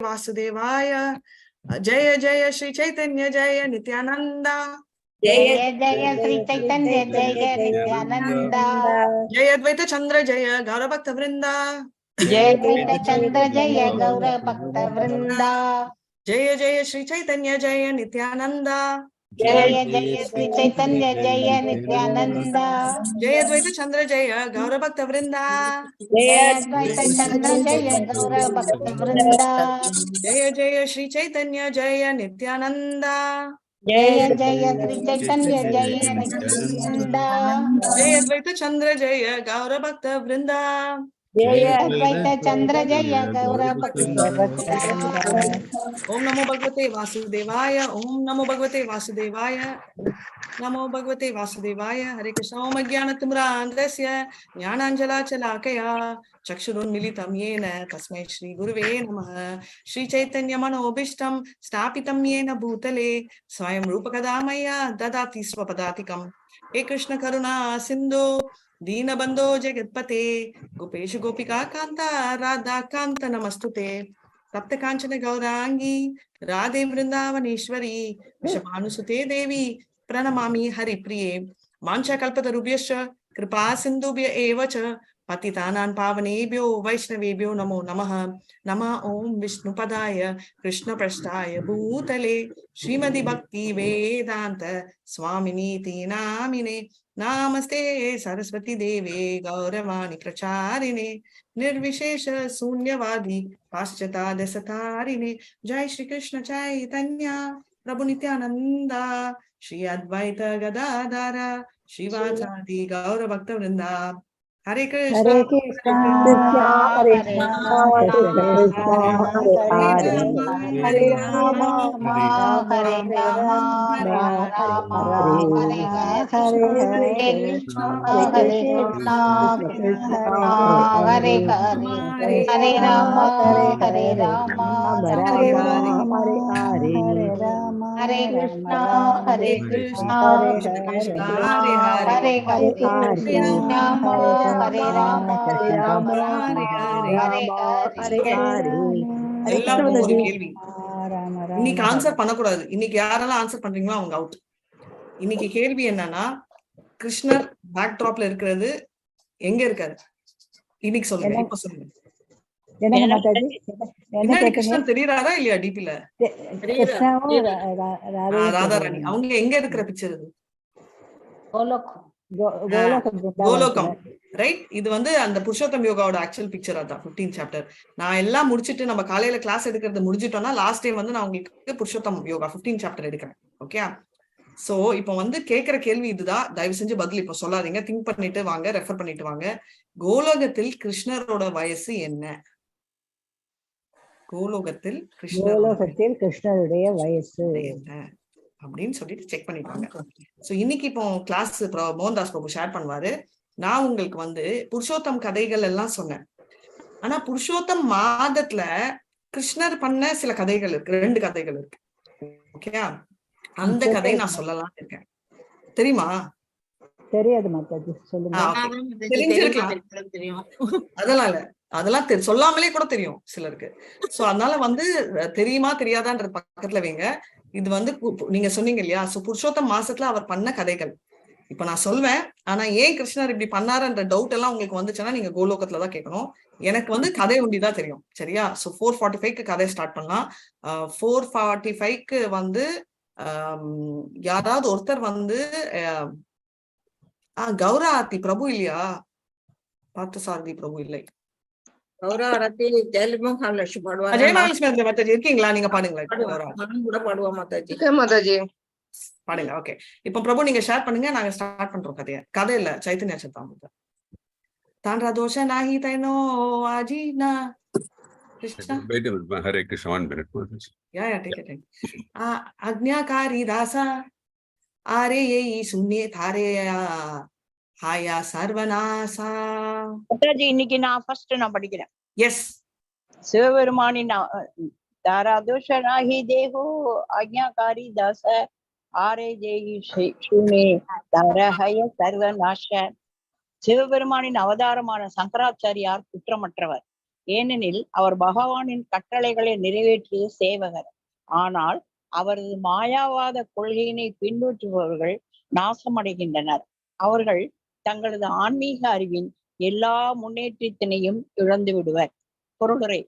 वासुदेवाय जय जय श्री चैतन्य जय नित्यानंद जय जय श्री चैतन्य जय नित्यानंद जय अद्वैत चंद्र जय गौर भक्त वृंद जय अद्वैत चंद्र जय गौर भक्त वृंद जय जय श्री चैतन्य जय नित्यानंद जय जय श्री चैतन्य जय नित्यानंद जय अद्वैत चंद्र जय गौर भक्त वृंद जय अद्वैत चंद्र जय गौर भक्त वृंद जय जय श्री चैतन्य जय नित्यानंद जय जय श्री चैतन्य जय नित्यानंद जय अद्वैत चंद्र जय गौर भक्त वृंद जय अद्वैत चंद्र जय गौर भक्त ओम नमो भगवते वासुदेवाय ओम नमो भगवते वासुदेवाय नमो भगवते वासुदेवाय हरे कृष्ण ओम अज्ञानतिमिरान्धस्य ज्ञानाञ्जलाशलाकया चक्षुरुन्मीलितं येन तस्मै श्री गुरुवे नमः श्री चैतन्य मनोभीष्टं स्थापितं येन भूतले स्वयं रूपकदा मह्यं ददाति स्वपदातिकं हे कृष्ण करुणा सिन्धु दीनबन्धो जगत्पते गोपेश गोपिका कान्ता राधा कान्त नमस्तुते तप्त कांचन गौरांगी राधे वृंदावनेश्वरी वृषभानुसुते देवी प्रणमामि हरिप्रिये वाञ्छाकल्पतरुभ्यश्च कृपा सिन्धुभ्य एव च पतितानां पावनेभ्यो वैष्णवेभ्यो नमो नमः नमः ओम विष्णुपदाय कृष्णपृष्ठाय भूतले श्रीमद् भक्ति वेदांत स्वामिनीति नामिने नामस्ते सरस्वती देवे गौरवाणी प्रचारिणे निर्विशेष शून्यवादी पाश्चात्य जय श्री कृष्ण चैतन्य प्रभु नित्यानंद श्री अद्वैत गदाधर श्रीवासादि गौर भक्त वृंदा हरे कृष्ण हरे राम हरे राम हरे राम राम हरे हरे हरे कृष्ण हरे हरे राम हरे राम हरे कृष्ण हरे कृष्ण हरे हरे हरे राम हरे राम हरे हरे हरे எல்லாருக்கும் ஒரு கேள்வி இன்னைக்கு ஆன்சர் பண்ணக்கூடாது. இன்னைக்கு யாரெல்லாம் ஆன்சர் பண்றீங்களோ அவங்க அவுட். இன்னைக்கு கேள்வி என்னன்னா கிருஷ்ணர் பேக் டிராப்ல இருக்கிறது எங்க இருக்காரு இன்னைக்கு சொல்லுங்க. இப்ப சொல்லுங்க. கிருஷ்ணர் தெரியறாரா இல்லையா? டிபில ராதாராணி அவங்க எங்க இருக்கிற பிக்சர் இது? கோலோகம் ரைட். இது வந்து அந்த புருஷோத்தம் யோகாவோட ஆக்சுவல் பிக்சர் அதான் 15th சாப்டர். நான் எல்லாம் முடிச்சிட்டு நம்ம காலையில கிளாஸ் எடுக்கிறது முடிஞ்சிட்டோம்னா லாஸ்ட் டைம் வந்து நான் உங்களுக்கு புருஷோத்தம் யோகா 15th சாப்டர் எடுக்கிறேன். ஓகே. சோ இப்போ வந்து கேட்கிற கேள்வி இதுதான். தயவு செஞ்சு பதில் இப்ப சொல்லாதீங்க. திங்க் பண்ணிட்டு வாங்க, ரெஃபர் பண்ணிட்டு வாங்க. கோலோகத்தில் கிருஷ்ணரோட வயசு என்ன? கோலோகத்தில் கிருஷ்ணருடைய வயசு என்ன அப்படின்னு சொல்லிட்டு செக் பண்ணிப்பாங்க. சோ இன்னைக்கு இப்போ கிளாஸ் மோகன்தாஸ் பிரபு ஷேர் பண்ணுவாரு. நான் உங்களுக்கு வந்து புருஷோத்தம் கதைகள் எல்லாம் சொன்னேன். ஆனா புருஷோத்தம் மாதத்துல கிருஷ்ணர் பண்ண சில கதைகள் இருக்கு. 2 கதைகள் இருக்கு. ஓகே. அந்த கதையை நான் சொல்லலாம் இருக்கேன். தெரியுமா? தெரியாது மாதாஜி, சொல்லுங்க. தெரிஞ்சிருக்கலாம். அதெல்லாம் சொல்லாமலே கூட தெரியும் சிலருக்கு. சோ அதனால வந்து தெரியுமா தெரியாதான்ற பக்கத்துல வைங்க. இது வந்து நீங்க சொன்னீங்க இல்லையா? சோ புருஷோத்தம் மாசத்துல அவர் பண்ண கதைகள் இப்ப நான் சொல்வேன். ஆனா ஏன் கிருஷ்ணர் இப்படி பண்ணாருன்ற டவுட் எல்லாம் உங்களுக்கு வந்துச்சுன்னா நீங்க கோலோகத்துலதான் கேட்கணும். எனக்கு வந்து கதை ஒண்டிதான் தெரியும். சரியா? சோ 4:45க்கு கதை ஸ்டார்ட் பண்ணலாம். 4:45க்கு வந்து யாராவது ஒருத்தர் வந்து கௌரா ஆர்த்தி பிரபு இல்லையா? பார்த்தசாரதி பிரபு இல்லை, ஜெயமகாலட்சுமி இருக்கீங்களா? நீங்க பாடுங்களா? பாடுங்க. ஓகே. இப்ப பிரபு நீங்க ஷேர் பண்ணுங்க. நாங்க ஸ்டார்ட் பண்றோம் கதைய. கதை இல்ல, சைத்தன்ய சத்தாமிர்தம். தாண்டா தோஷ நாஹி தைனோ ஆஜீனா கிருஷ்ணா. हरे कृष्ण 1 minute. या ठीक है। आज्ञाकारी दासा आरे यही सुनिए थारे हाया सर्वनासा. மாதாஜி இன்னைக்கு நான் ஃபர்ஸ்ட் நான் படிக்கிறேன். எஸ். சிவபெருமானின் தாராதோஷனாகி தேகோ ஆக்ஞாகாரி தாச ஆரே ஜெயி சுனே தாரஹய சர்வநாச. சிவபெருமானின் அவதாரமான சங்கராச்சாரியார் குற்றமற்றவர். ஏனெனில் அவர் பகவானின் கட்டளைகளை நிறைவேற்றிய சேவகர். ஆனால் அவரது மாயாவாத கொள்கையினை பின்பற்றுபவர்கள் நாசமடைகின்றனர். அவர்கள் தங்களது ஆன்மீக அறிவின் எல்லா முன்னேற்றத்தினையும் இழந்து விடுவர். பொருளுரை: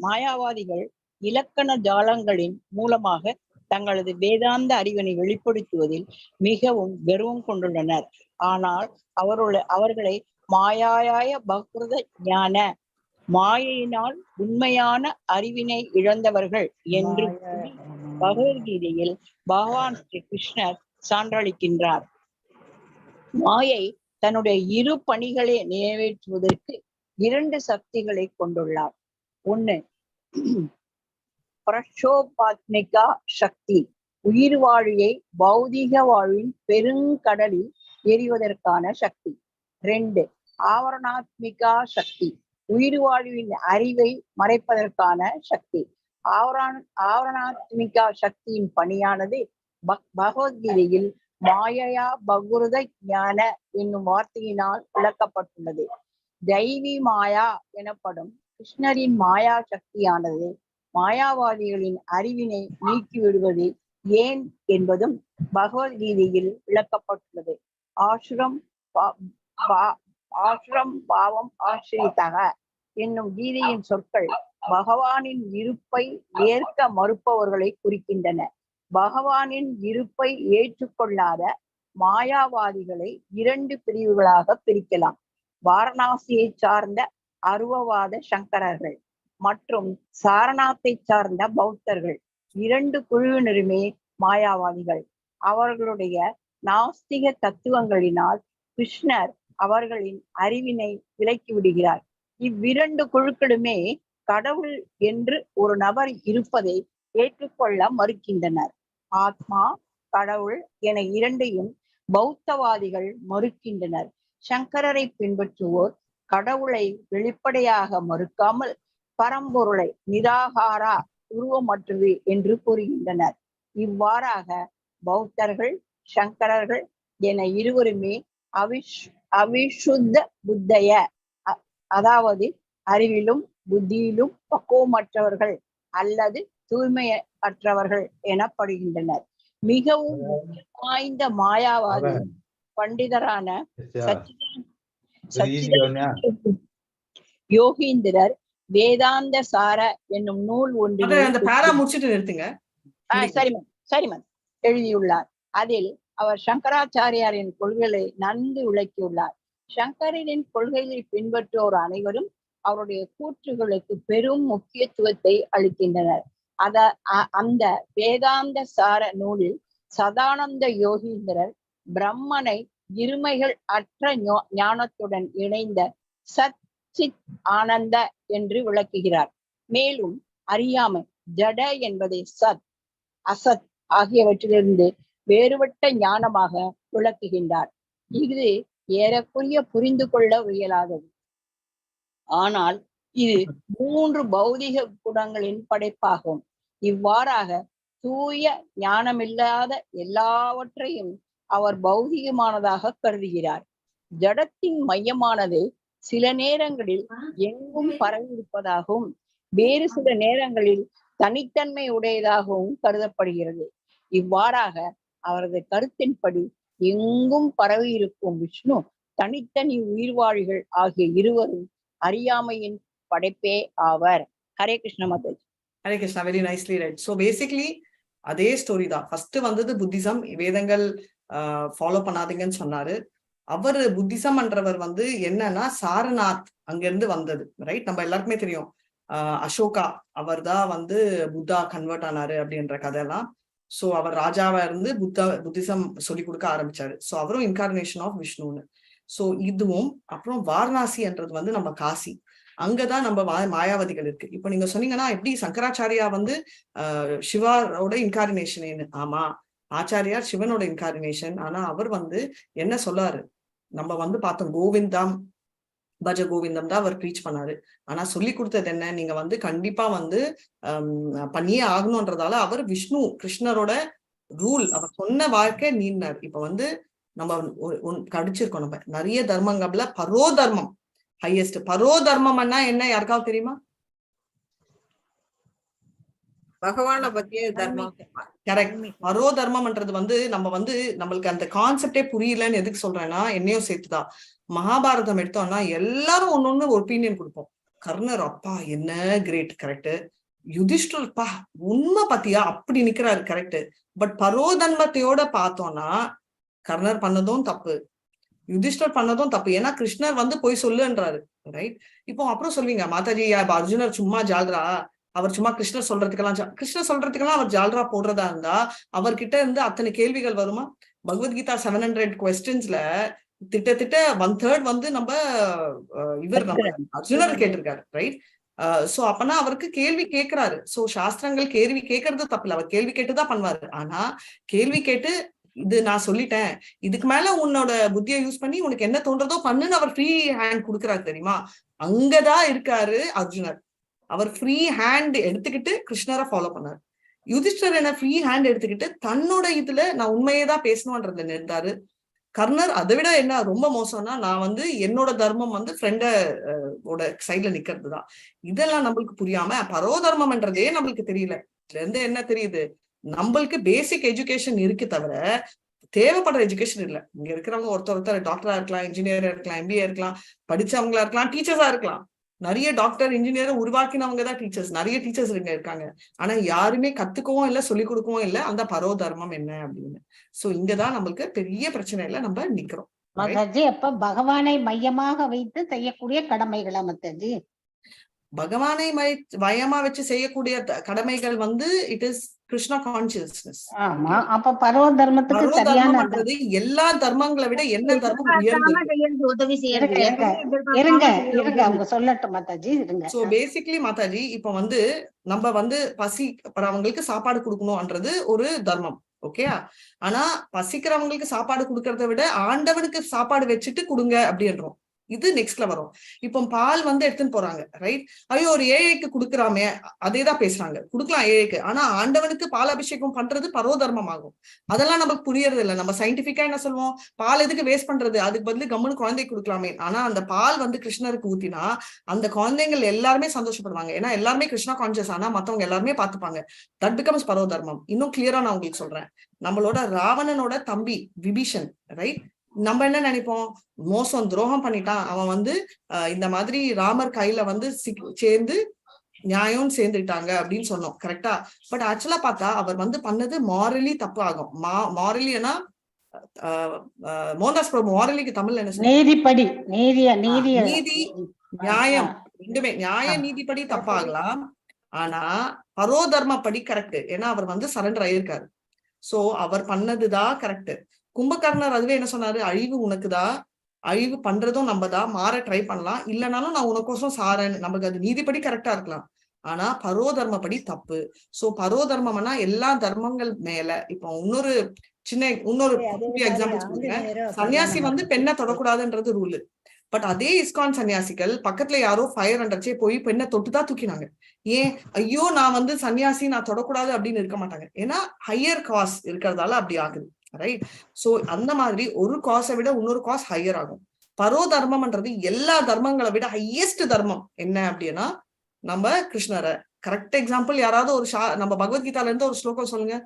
மாயாவாதிகள் இலக்கண ஜாலங்களின் மூலமாக தங்களது வேதாந்த அறிவினை வெளிப்படுத்துவதில் மிகவும் கர்வம் கொண்டுள்ளனர். ஆனால் அவர்களை மாயாய பகுத ஞான, மாயையினால் உண்மையான அறிவினை இழந்தவர்கள் என்று பகவத்கீதையில் பகவான் ஸ்ரீ கிருஷ்ணர் சான்றளிக்கின்றார். மாயை தன்னுடைய இரு பணிகளை நிறைவேற்றுவதற்கு 2 சக்திகளை கொண்டுள்ளார். ஒண்ணு பிரசோபாத்மிகா சக்தி, உயிர் வாழியை பௌதிக வாழ்வின் பெருங்கடலில் எரிவதற்கான சக்தி. 2 ஆவரணாத்மிகா சக்தி, உயிர் வாழ்வின் அறிவை மறைப்பதற்கான சக்தி. ஆவரணாத்மிகா சக்தியின் பணியானது பகவத்கீதையில் மாயையா பகுருத ஞான என்னும் வார்த்தையினால் விளக்கப்பட்டுள்ளது. தெய்வி மாயா எனப்படும் கிருஷ்ணரின் மாயா சக்தியானது மாயாவாதிகளின் அறிவினை நீக்கிவிடுவது ஏன் என்பதும் பகவத்கீதையில் விளக்கப்பட்டுள்ளது. ஆசுரம் பாவம் ஆசிரித்தக என்னும் கீதையின் சொற்கள் பகவானின் இருப்பை ஏற்க மறுப்பவர்களை குறிக்கின்றன. பகவானின் இருப்பை ஏற்றுக்கொள்ளாத மாயாவாதிகளை 2 பிரிவுகளாக பிரிக்கலாம். வாரணாசியை சார்ந்த அருவவாத சங்கரர்கள் மற்றும் சாரநாத்தை சார்ந்த பௌத்தர்கள் 2 குழுவினருமே மாயாவாதிகள். அவர்களுடைய நாஸ்திக தத்துவங்களினால் கிருஷ்ணர் அவர்களின் அறிவினை விலக்கி விடுகிறார். இவ்விரண்டு குழுக்களுமே கடவுள் என்று ஒரு நபர் இருப்பதை ஏற்றுக்கொள்ள மறுக்கின்றனர். ஆத்மா, கடவுள் என இரண்டையும் பௌத்தவாதிகள் மறுக்கின்றனர். சங்கரரை பின்பற்றுவோர் கடவுளை வெளிப்படையாக மறுக்காமல் பரம்பொருளை நிராகாரா, உருவமற்றது என்று கூறுகின்றனர். இவ்வாறாக பௌத்தர்கள், சங்கரர்கள் என இருவருமே அவிசுத்த புத்தைய, அதாவது அறிவிலும் புத்தியிலும் பக்குவமற்றவர்கள் அல்லது தூய்மையற்றவர்கள் எனப்படுகின்றனர். மிகவும் வாய்ந்த மாயாவாதி பண்டிதரான யோகீந்திரர் வேதாந்த சார என்னும் நூல் ஒன்றில் எழுதியுள்ளார். அதில் அவர் சங்கராச்சாரியாரின் கொள்கைகளை நன்கு விளக்கியுள்ளார். சங்கரரின் கொள்கைகளை பின்பற்றுவோர் அனைவரும் அவருடைய கூற்றுகளுக்கு பெரும் முக்கியத்துவத்தை அளிக்கின்றனர். அந்த வேதாந்த சார நூலில் சதானந்த யோகீந்திரர் பிரம்மனை இருமைகள் அற்ற ஞானத்துடன் இணைந்த சத் சித் ஆனந்த என்று விளக்குகிறார். மேலும் அறியாமை, ஜட என்பதை சத், அசத் ஆகியவற்றிலிருந்து வேறுபட்ட ஞானமாக விளக்குகின்றார். இது ஏறக்குறைய புரிந்து கொள்ள இயலாதது. ஆனால் இது 3 பௌதிக குணங்களின் படைப்பாகும். இவ்வாறாக தூய ஞானமில்லாத எல்லாவற்றையும் அவர் பௌதிகமானதாக கருதுகிறார். ஜடத்தின் மையமானது சில நேரங்களில் எங்கும் பரவியிருப்பதாகவும் வேறு சில நேரங்களில் தனித்தன்மை உடையதாகவும் கருதப்படுகிறது. இவ்வாறாக அவரது கருத்தின்படி எங்கும் பரவி இருக்கும் விஷ்ணு தனித்தனி உயிர்வாழிகள் ஆகிய இருவரும் அறியாமையின் படைப்பே ஆவர். Hare Krishna Mataji. Hare Krishna, very nicely right. So basically அதே ஸ்டோரி தான். ஃபர்ஸ்ட் வந்தது புத்திசம், வேதங்கள் ஃபாலோ பண்ணாதீங்கன்னு சொன்னாரு. அவர் புத்திசம்ன்றவர் என்னன்னா சாரநாத் அங்கிருந்து வந்தது, ரைட்? நம்ம எல்லாருக்குமே தெரியும். அசோகா அவர் தான் புத்தா கன்வெர்ட் ஆனாரு அப்படின்ற கதையெல்லாம். ஸோ அவர் ராஜாவா இருந்து புத்திசம் சொல்லி கொடுக்க ஆரம்பிச்சாரு. ஸோ அவரும் இன்கார்னேஷன் ஆஃப் விஷ்ணுன்னு. ஸோ இதுவும் அப்புறம் வாரணாசின்றது நம்ம காசி, அங்கதான் நம்ம மாயாவதிகள் இருக்கு. இப்ப நீங்க சொன்னீங்கன்னா எப்படி சங்கராச்சாரியா சிவாரோட இன்கார்னேஷன்? ஆமா, ஆச்சாரியார் சிவனோட இன்கார்னேஷன். ஆனா அவர் என்ன சொல்லாரு, நம்ம பார்த்தோம், கோவிந்தம் பஜ கோவிந்தம் தான் அவர் ப்ரீச் பண்ணாரு. ஆனா சொல்லி கொடுத்தது என்ன, நீங்க கண்டிப்பா பண்ணியே ஆகணும்ன்றதால அவர் விஷ்ணு கிருஷ்ணரோட ரூல், அவர் சொன்ன வாழ்க்கை நீண்டார். இப்ப நம்ம கடிச்சிருக்கோம். நம்ம நிறைய தர்மங்கள்ல பரோ தர்மம் ஹையஸ்ட். பரோ தர்மம்னா என்ன யாருக்காவது தெரியுமா? பகவான பத்திய தர்மம். கரெக்ட். பரோ தர்மம்ன்றது நம்மளுக்கு அந்த கான்செப்டே புரியலன்னு எதுக்கு சொல்றேன்னா, என்னையும் சேர்த்துதான். மகாபாரதம் எடுத்தோம்னா எல்லாரும் ஒன்னொன்னு ஒப்பீனியன் கொடுப்போம். கர்ணர் அப்பா என்ன கிரேட், கரெக்ட். யுதிஷ்டர் பா உண்மை பத்தியா அப்படி நிக்கிறாரு, கரெக்ட். பட் பரோதன்மத்தையோட பார்த்தோம்னா கர்ணர் பண்ணதும் தப்பு, யுதிஷ்டர் பண்ணதும் தப்பு. ஏன்னா கிருஷ்ணர் போய் சொல்லுன்றாரு, ரைட். இப்போ அப்புறம் சொல்வீங்க மாதாஜி அர்ஜுனர் சும்மா ஜால்ரா, அவர் சும்மா கிருஷ்ணர் சொல்றதுக்கெல்லாம் அவர் ஜால்ரா போடுறதா இருந்தா அவர்கிட்ட இருந்து அத்தனை கேள்விகள் வருமா? பகவத்கீதா 700 questions திட்ட 1/3 நம்ம அர்ஜுனர் கேட்டிருக்காரு, ரைட். சோ அப்பனா அவருக்கு கேள்வி கேட்கிறாரு. சோ சாஸ்திரங்கள் கேள்வி கேட்கறது தப்பில்ல, அவர் கேள்வி கேட்டுதான் பண்ணுவாரு. ஆனா கேள்வி கேட்டு இது நான் சொல்லிட்டேன், இதுக்கு மேல உன்னோட புத்தியை யூஸ் பண்ணி உனக்கு என்ன தோன்றதோ பண்ணுன்னு அவர் ஃப்ரீ ஹேண்ட் கொடுக்குறாரு தெரியுமா? அங்கதான் இருக்காரு அர்ஜுனர். அவர் ஃப்ரீ ஹேண்ட் எடுத்துக்கிட்டு கிருஷ்ணரை ஃபாலோ பண்ணாரு. யுதிஷ்டர் என்ன ஃப்ரீ ஹேண்ட் எடுத்துக்கிட்டு தன்னோட இதுல நான் உண்மையே தான் பேசணும்ன்றத நிறுத்தாரு. கர்ணர் அதை விட என்ன ரொம்ப மோசம்னா, நான் என்னோட தர்மம் ஃப்ரெண்டோட சைட்ல நிக்கிறது தான். இதெல்லாம் நம்மளுக்கு புரியாம பரோ தர்மம்ன்றதே நம்மளுக்கு தெரியல. இதுல இருந்து என்ன தெரியுது, நம்மளுக்கு பேசிக் எஜுகேஷன் இருக்கு தவிர தேவைப்படுற எஜுகேஷன் இல்ல. இங்க இருக்கிறவங்க ஒருத்தர் டாக்டரா இருக்கலாம், இன்ஜினியரா இருக்கலாம், எம்பிஏ இருக்கலாம், படிச்சவங்களா இருக்கலாம், டீச்சர்ஸா இருக்கலாம். நிறைய டாக்டர் இன்ஜினியரை உருவாக்கினவங்க தான் டீச்சர்ஸ். நிறைய டீச்சர்ஸ் இங்க இருக்காங்க. ஆனா யாருமே கத்துக்கவும் இல்லை, சொல்லிக் கொடுக்கவும் இல்லை அந்த பரோ தர்மம் என்ன அப்படின்னு. சோ இங்கதான் நம்மளுக்கு பெரிய பிரச்சனையில நம்ம நிக்கிறோம். மாதாஜி அப்ப பகவானை மையமாக வைத்து செய்யக்கூடிய கடமைகளா மாதாஜி? பகவானை மையமா வச்சு செய்யக்கூடிய கடமைகள் இட் இஸ் கிருஷ்ணா கான்சியஸ்னஸ். ஆமா. அப்ப பரோ தர்மத்துக்கு சரியான எல்லா தர்மங்களை விட என்ன தர்மம் உதவி இருங்க அவங்க சொல்லட்டும் மாதாஜி, இருங்க. சோ பேசிக்கலி மாதாஜி இப்ப நம்ம பசிக்கிறவங்களுக்கு சாப்பாடு கொடுக்கணும்ன்றது ஒரு தர்மம், ஓகே. ஆனா பசிக்கிறவங்களுக்கு சாப்பாடு கொடுக்கறத விட ஆண்டவனுக்கு சாப்பாடு வச்சுட்டு கொடுங்க அப்படின்றோம். இது நெக்ஸ்ட்ல வரும். இப்போ பால் எடுத்துன்னு போறாங்க, ரைட். ஐயோ ஒரு ஏழைக்கு கொடுக்குறாமே, அதேதான் பேசுறாங்க. கொடுக்கலாம் ஏழைக்கு, ஆனா ஆண்டவனுக்கு பால் அபிஷேகம் பண்றது பரோ தர்மம் ஆகும். அதெல்லாம் நமக்கு புரியறது இல்லை. நம்ம சயின்டிபிக்கா என்ன சொல்லுவோம், பால் எதுக்கு வேஸ்ட் பண்றது, அதுக்கு பதில் கம்முன்னு குழந்தைக்கு கொடுக்கலாமே. ஆனா அந்த பால் கிருஷ்ணருக்கு ஊத்தினா அந்த குழந்தைகள் எல்லாருமே சந்தோஷப்படுவாங்க. ஏன்னா எல்லாருமே கிருஷ்ணா கான்சியஸ் ஆனா மத்தவங்க எல்லாருமே பார்த்துப்பாங்க. தட் பிகம்ஸ் பரோ தர்மம். இன்னும் கிளியரா நான் உங்களுக்கு சொல்றேன். நம்மளோட ராவணனோட தம்பி விபீஷன், ரைட். நம்ம என்ன நினைப்போம், மோசம் துரோகம் பண்ணிட்டான் அவன், இந்த மாதிரி ராமர் கையில சேர்ந்து நியாயம் சேர்ந்துட்டாங்க அப்படின்னு சொன்னோம், கரெக்டா. பட் ஆக்சுவலா பார்த்தா அவர் பண்ணது மாரலி தப்பு ஆகும். மாரலினா மோகன்தாஸ் பிரபு மாரலிக்கு தமிழ்ல என்ன நீதிப்படி, நீதி நியாயம், ரெண்டுமே நியாய நீதிப்படி தப்பாகலாம். ஆனா பரோ தர்மப்படி கரெக்ட். ஏன்னா அவர் சரண்டர் ஆயிருக்காரு. சோ அவர் பண்ணதுதான் கரெக்ட். கும்பகர்ணர் அதுவே என்ன சொன்னாரு, அழிவு உனக்குதான், அழிவு பண்றதும் நம்மதான், மாற ட்ரை பண்ணலாம், இல்லைனாலும் நான் உனக்கோசம் சாரேன்னு. நமக்கு அது நீதிப்படி கரெக்டா இருக்கலாம், ஆனா பரோ தர்மப்படி தப்பு. சோ பரோ தர்மம்னா எல்லா தர்மங்கள் மேல. இப்போ இன்னொரு எக்ஸாம்பிள் சொல்றேன். சன்னியாசி பெண்ணை தொடக்கூடாதுன்றது ரூல். பட் அதே இஸ்கான் சன்னியாசிகள் பக்கத்துல யாரோ ஃபயர் அண்டர்ச்சே போய் பெண்ணை தொட்டுதான் தூக்கினாங்க. ஏன், ஐயோ நான் சன்னியாசி நான் தொடக்கூடாது அப்படின்னு இருக்க மாட்டாங்க. ஏன்னா ஹையர் காஸ் இருக்கிறதால அப்படி ஆகுது, ரைட். சோ அந்த மாதிரி ஒரு காசை விட இன்னொரு காஸ் ஹையர் ஆகும். பரோ தர்மம்ன்றது எல்லா தர்மங்களை விட ஹையஸ்ட் தர்மம் என்ன அப்படின்னா நம்ம கிருஷ்ணரை. கரெக்ட் எக்ஸாம்பிள் யாராவது நம்ம பகவத்கீதால இருந்து ஒரு ஸ்லோகம் சொல்லுங்க.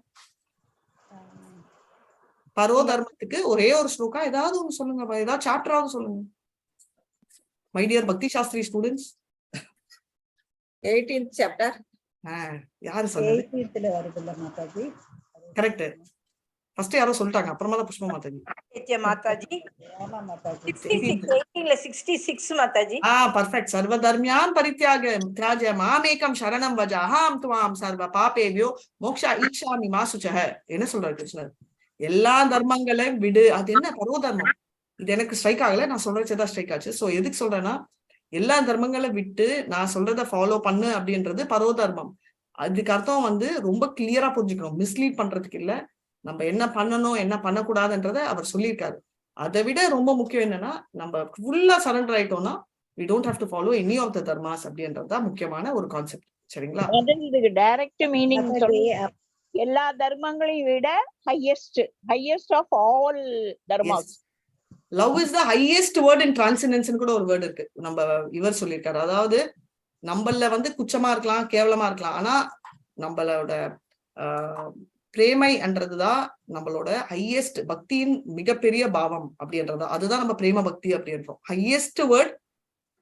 பரோ தர்மத்துக்கு ஒரே ஒரு ஸ்லோகம் ஏதாவது ஒண்ணு சொல்லுங்க, ஏதாவது சாப்டராவது சொல்லுங்க. மை டியர் பக்தி சாஸ்திரி ஸ்டூடெண்ட்ஸ், 18th chapter. யாரு சொல்லுங்க? கரெக்ட். ஃபர்ஸ்ட் யாரோ சொல்லிட்டாங்க, அப்புறமா தான் புஷ்பா மாதாஜி. மாதாஜி 66 மாதாஜி. பர்ஃபெக்ட். சர்வ தர்மியான் பரித்யாக தியாஜ மாமேகம் சரணம் வஜ அஹம் துவாம் சர்வ பாபேவ்யோ மோக்ஷா ஈக்ஷாமி மாசுச்சஹ. என்ன சொல்றாரு கிருஷ்ணர்? எல்லா தர்மங்களையும் விடு. அது என்ன பரோ தர்மம்? இது எனக்கு ஸ்ட்ரைக் ஆகல, நான் சொல்றதுதான் ஸ்ட்ரைக் ஆச்சு. சோ எதுக்கு சொல்றேன்னா, எல்லா தர்மங்களை விட்டு நான் சொல்றத ஃபாலோ பண்ணு அப்படின்றது பரோ தர்மம். அதுக்கு அர்த்தம் ரொம்ப கிளியரா புரிஞ்சுக்கணும், மிஸ்லீட் பண்றதுக்கு இல்ல. நம்ம என்ன பண்ணணும் என்ன பண்ணக்கூடாதுன்றத அவர் சொல்லியிருக்காரு. அதை விட ரொம்ப முக்கியம் என்னன்னா, நம்ம ஃபுல்லா surrender ஆயிட்டோம்னா we don't have to follow any of the dharmas அப்படின்றதுதான் முக்கியமான ஒரு கான்செப்ட். சரிங்களா? இதுக்கு டைரக்ட் மீனிங் எல்லா தர்மங்களையும் விட highest of all dharmas. Love is the highest word in transcendence கூட ஒரு வேர்டு இருக்கு. நம்ம இவர் சொல்லியிருக்காரு. அதாவது நம்மள வந்து குச்சமா இருக்கலாம், கேவலமா இருக்கலாம், ஆனா நம்மளோட பிரேமைன்றதுதான் நம்மளோட ஹையஸ்ட் பக்தியின் மிகப்பெரிய பாவம் அப்படின்றதா. அதுதான் நம்ம பிரேம பக்தி அப்படின்றோம். ஹையஸ்ட் வேர்ட்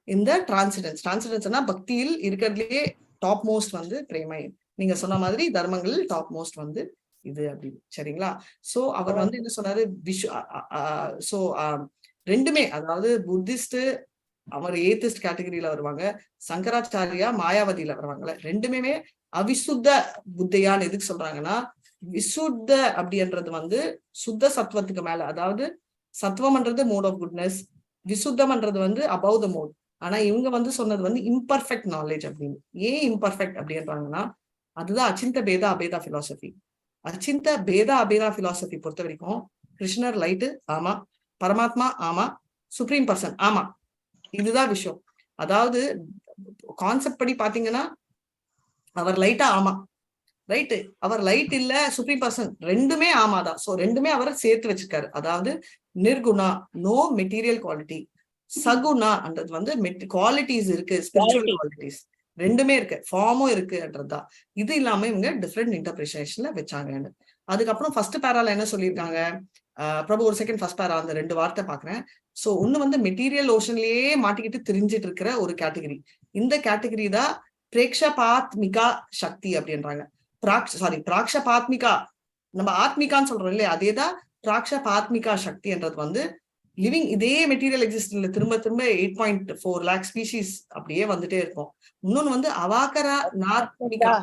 இந்த டிரான்செண்டன்ஸ். டிரான்செண்டன்ஸ்னா பக்தியில் இருக்கிறதுலயே டாப் மோஸ்ட் வந்து பிரேமை. நீங்க சொன்ன மாதிரி தர்மங்கள் டாப் மோஸ்ட் வந்து இது அப்படின்னு. சரிங்களா? சோ அவர் வந்து என்ன சொன்னாரு, சோ ரெண்டுமே, அதாவது புத்திஸ்ட் அவர் ஏத்திஸ்ட் கேட்டகரியில வருவாங்க, சங்கராச்சாரியா மாயாவதியில வருவாங்கல்ல, ரெண்டுமே அவிசுத்த புத்தையான்னு எதுக்கு சொல்றாங்கன்னா, விசுத்த அப்படின்றது வந்து சுத்த சத்துவத்துக்கு மேல, அதாவது சத்துவம்ன்றது மோட் ஆஃப் குட்னஸ், விசுத்தம்ன்றது வந்து அபவ் த மோட். ஆனா இவங்க வந்து சொன்னது வந்து இம்பர்ஃபெக்ட் நாலேஜ் அப்படின்னு. ஏன் இம்பர்ஃபெக்ட் அப்படின்றாங்கன்னா, அதுதான் அச்சிந்த பேதா அபேதா பிலாசபி. அச்சிந்த பேதா அபேதா பிலாசபி பொறுத்த வரைக்கும் கிருஷ்ணர் லைட்டு ஆமா, பரமாத்மா ஆமா, சுப்ரீம் பர்சன் ஆமா, இதுதான் விஷயம். அதாவது கான்செப்ட் படி பாத்தீங்கன்னா அவர் லைட்டா ஆமா, ரைட்டு, அவர் லைட் இல்ல சுப்ரீம் பர்சன் ரெண்டுமே ஆமாதான். சோ ரெண்டுமே அவர் சேர்த்து வச்சிருக்காரு. அதாவது நிர்குணா, நோ மெட்டீரியல் குவாலிட்டி, சகுணான்றது வந்து குவாலிட்டிஸ் இருக்கு, ஸ்பிரிச்சுவல் குவாலிட்டிஸ் ரெண்டுமே இருக்கு, ஃபார்மும் இருக்குன்றதுதான். இது இல்லாம இவங்க டிஃப்ரெண்ட் இன்டர்பிரிட்டேஷன்ல வச்சாங்க. அதுக்கப்புறம் ஃபர்ஸ்ட் பேரால என்ன சொல்லியிருக்காங்க, பிரபு ஒரு செகண்ட், ஃபர்ஸ்ட் பேரா அந்த 2 வார்த்தை பாக்குறேன். சோ ஒண்ணு வந்து மெட்டீரியல் ஓஷன்லயே மாட்டிக்கிட்டு திரிஞ்சிட்டு இருக்கிற ஒரு கேட்டகரி. இந்த கேட்டகரி தான் பிரேக்ஷபாத்மிகா சக்தி அப்படின்றாங்க. பிராக்ஷபாத்மிகா, நம்ம ஆத்மிகான்னு சொல்றோம் இல்லையா, அதேதான் பிராக்ஷபாத்மிகா சக்தின்றது வந்து லிவிங் இதே மெட்டீரியல் எக்ஸிஸ்டன்ஸ்ல திரும்ப திரும்ப 8.4 lakh ஸ்பீஷிஸ் அப்படியே வந்துட்டே இருக்கும். இன்னொன்னு வந்து அவாகரநாத்மிகா,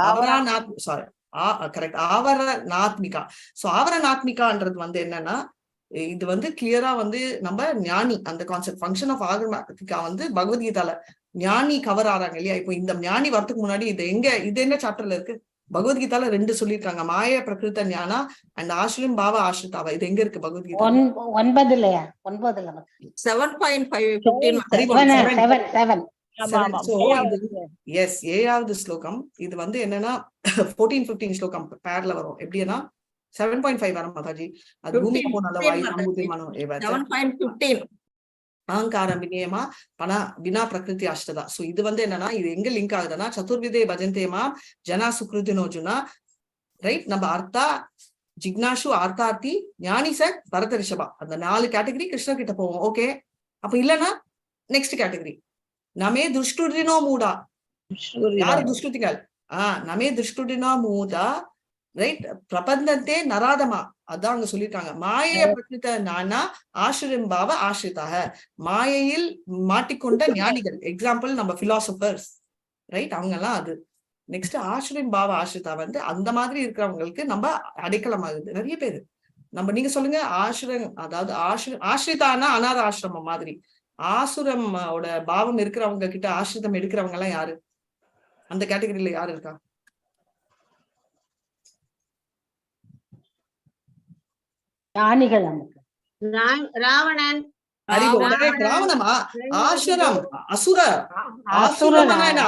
ஆவரநாத்மிகா. சோ ஆவரநாத்மிகான்றது வந்து என்னன்னா, இது வந்து கிளியரா வந்து நம்ம ஞானி அந்த கான்செப்ட் ஃபங்க்ஷன் ஆஃப் ஆவரநாத்மிகா வந்து பகவத்கீதால ஞானி கவர் ஆறாங்க இல்லையா. இப்போ இந்த ஞானி வரதுக்கு முன்னாடி இது என்ன சாப்டர்ல இருக்கு, பகவத்கீதால 2 சொல்லியிருக்காங்க, மாய பிரகிருத ஞானா அண்ட் ஆஷ்ரிம் பாவ ஆஷ்ரிதாவா. இது எங்க இருக்கு பகவத்கீதா? 9 7வது ஸ்லோகம். இது வந்து என்னன்னா 14-15 ஸ்லோகம் பேர்ல வரும். எப்படின்னா 7.5 வரும் மாதாஜி. அது பூமிக்கு போனால வாயு அம்புதிமானம் ஏவாச்ச 7.15 அகங்காரம் வினயமா பனா வினா பிரகிருதி அஷ்டதா. சோ இது வந்து என்னன்னா, இது எங்க லிங்க் ஆகுதுன்னா, சதுர்விதே பஜந்தேமா ஜனா சுக்ருதினோஜுனா, ரைட். நம்ம அர்த்தா ஜிக்னாஷு ஆர்த்தார்த்தி ஞானி சட் பரத ரிஷபா, அந்த 4 கேட்டகரி கிருஷ்ணர் கிட்ட போவோம். ஓகே, அப்ப இல்லன்னா நெக்ஸ்ட் கேட்டகரி நமே துஷ்டுடினோ மூடா. யாரு துஷ்டுதிகள்? நமே துஷ்டுடினோ மூடா, ரைட். பிரபந்தத்தே நராதமா, அதான் அங்க சொல்லியிருக்காங்க. மாயைய பிரகிருத ஞானா ஆஷ்ரிம் பாவ ஆஷ்ரிதாக, மாயையில் மாட்டிக்கொண்ட ஞானிகள். எக்ஸாம்பிள் நம்ம பிலாசபர்ஸ், ரைட், அவங்க எல்லாம் அது. நெக்ஸ்ட் ஆஷ்ரிம் பாவ ஆஷ்ரிதா வந்து அந்த மாதிரி இருக்கிறவங்களுக்கு நம்ம அடைக்கலம் ஆகுது நிறைய பேரு. நம்ம நீங்க சொல்லுங்க, அதாவது ஆஷ்ரிதானா அநாத ஆசிரமம் மாதிரி, ஆசுரமோட பாவம் இருக்கிறவங்க கிட்ட ஆசிரிதம் எடுக்கிறவங்க எல்லாம் யாரு? அந்த கேட்டகரியில யாரு இருக்கா? ஞானிகள். ராவணன். ராவணமா? ஆசுரம்,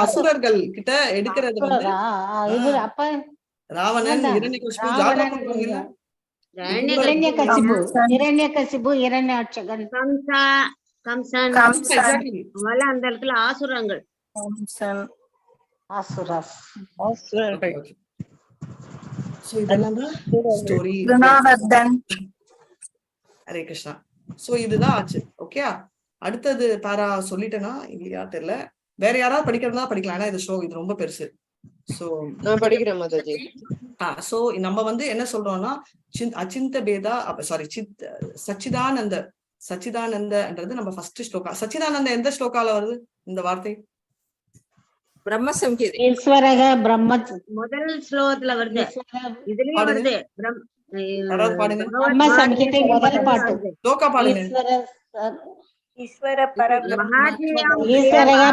அசுரர்கள் கிட்ட எடுக்கிறது வந்து ராவணன், இரண்யகசிபு, இரண்யகசிபு, இரண்யாட்சகன், கம்சன் அந்த இடத்துல ஆசுரங்கள். ஹரே கிருஷ்ணா. சோ இதுதான் ஆச்சு. ஓகே, அடுத்தது பாரா சொல்லிட்டேனா இல்லையா தெரியல. வேற யாராவது படிக்கிறதா படிக்கலாம், ஏன்னா இது ரொம்ப பெருசு. சோ நான் படிக்கிறேன் மாதாஜி. சோ நம்ம வந்து என்ன சொல்றோம்னா, அச்சிந்த பேதா சச்சிதானந்த, சச்சிதானந்தன்றது நம்ம ஃபர்ஸ்ட் ஸ்லோகா. சச்சிதானந்த எந்த ஸ்லோகால வருது இந்த வார்த்தை? பிரம்மசம்ஹிதை ஈஸ்வரக பிரம்ம முதல் ஸ்லோகத்துல வருது, இதுலயே வருது. பிரம்ம சம்ஹிதை முதல் பாட்டு. ஸ்லோகா பாடுங்க. ஈஸ்வரக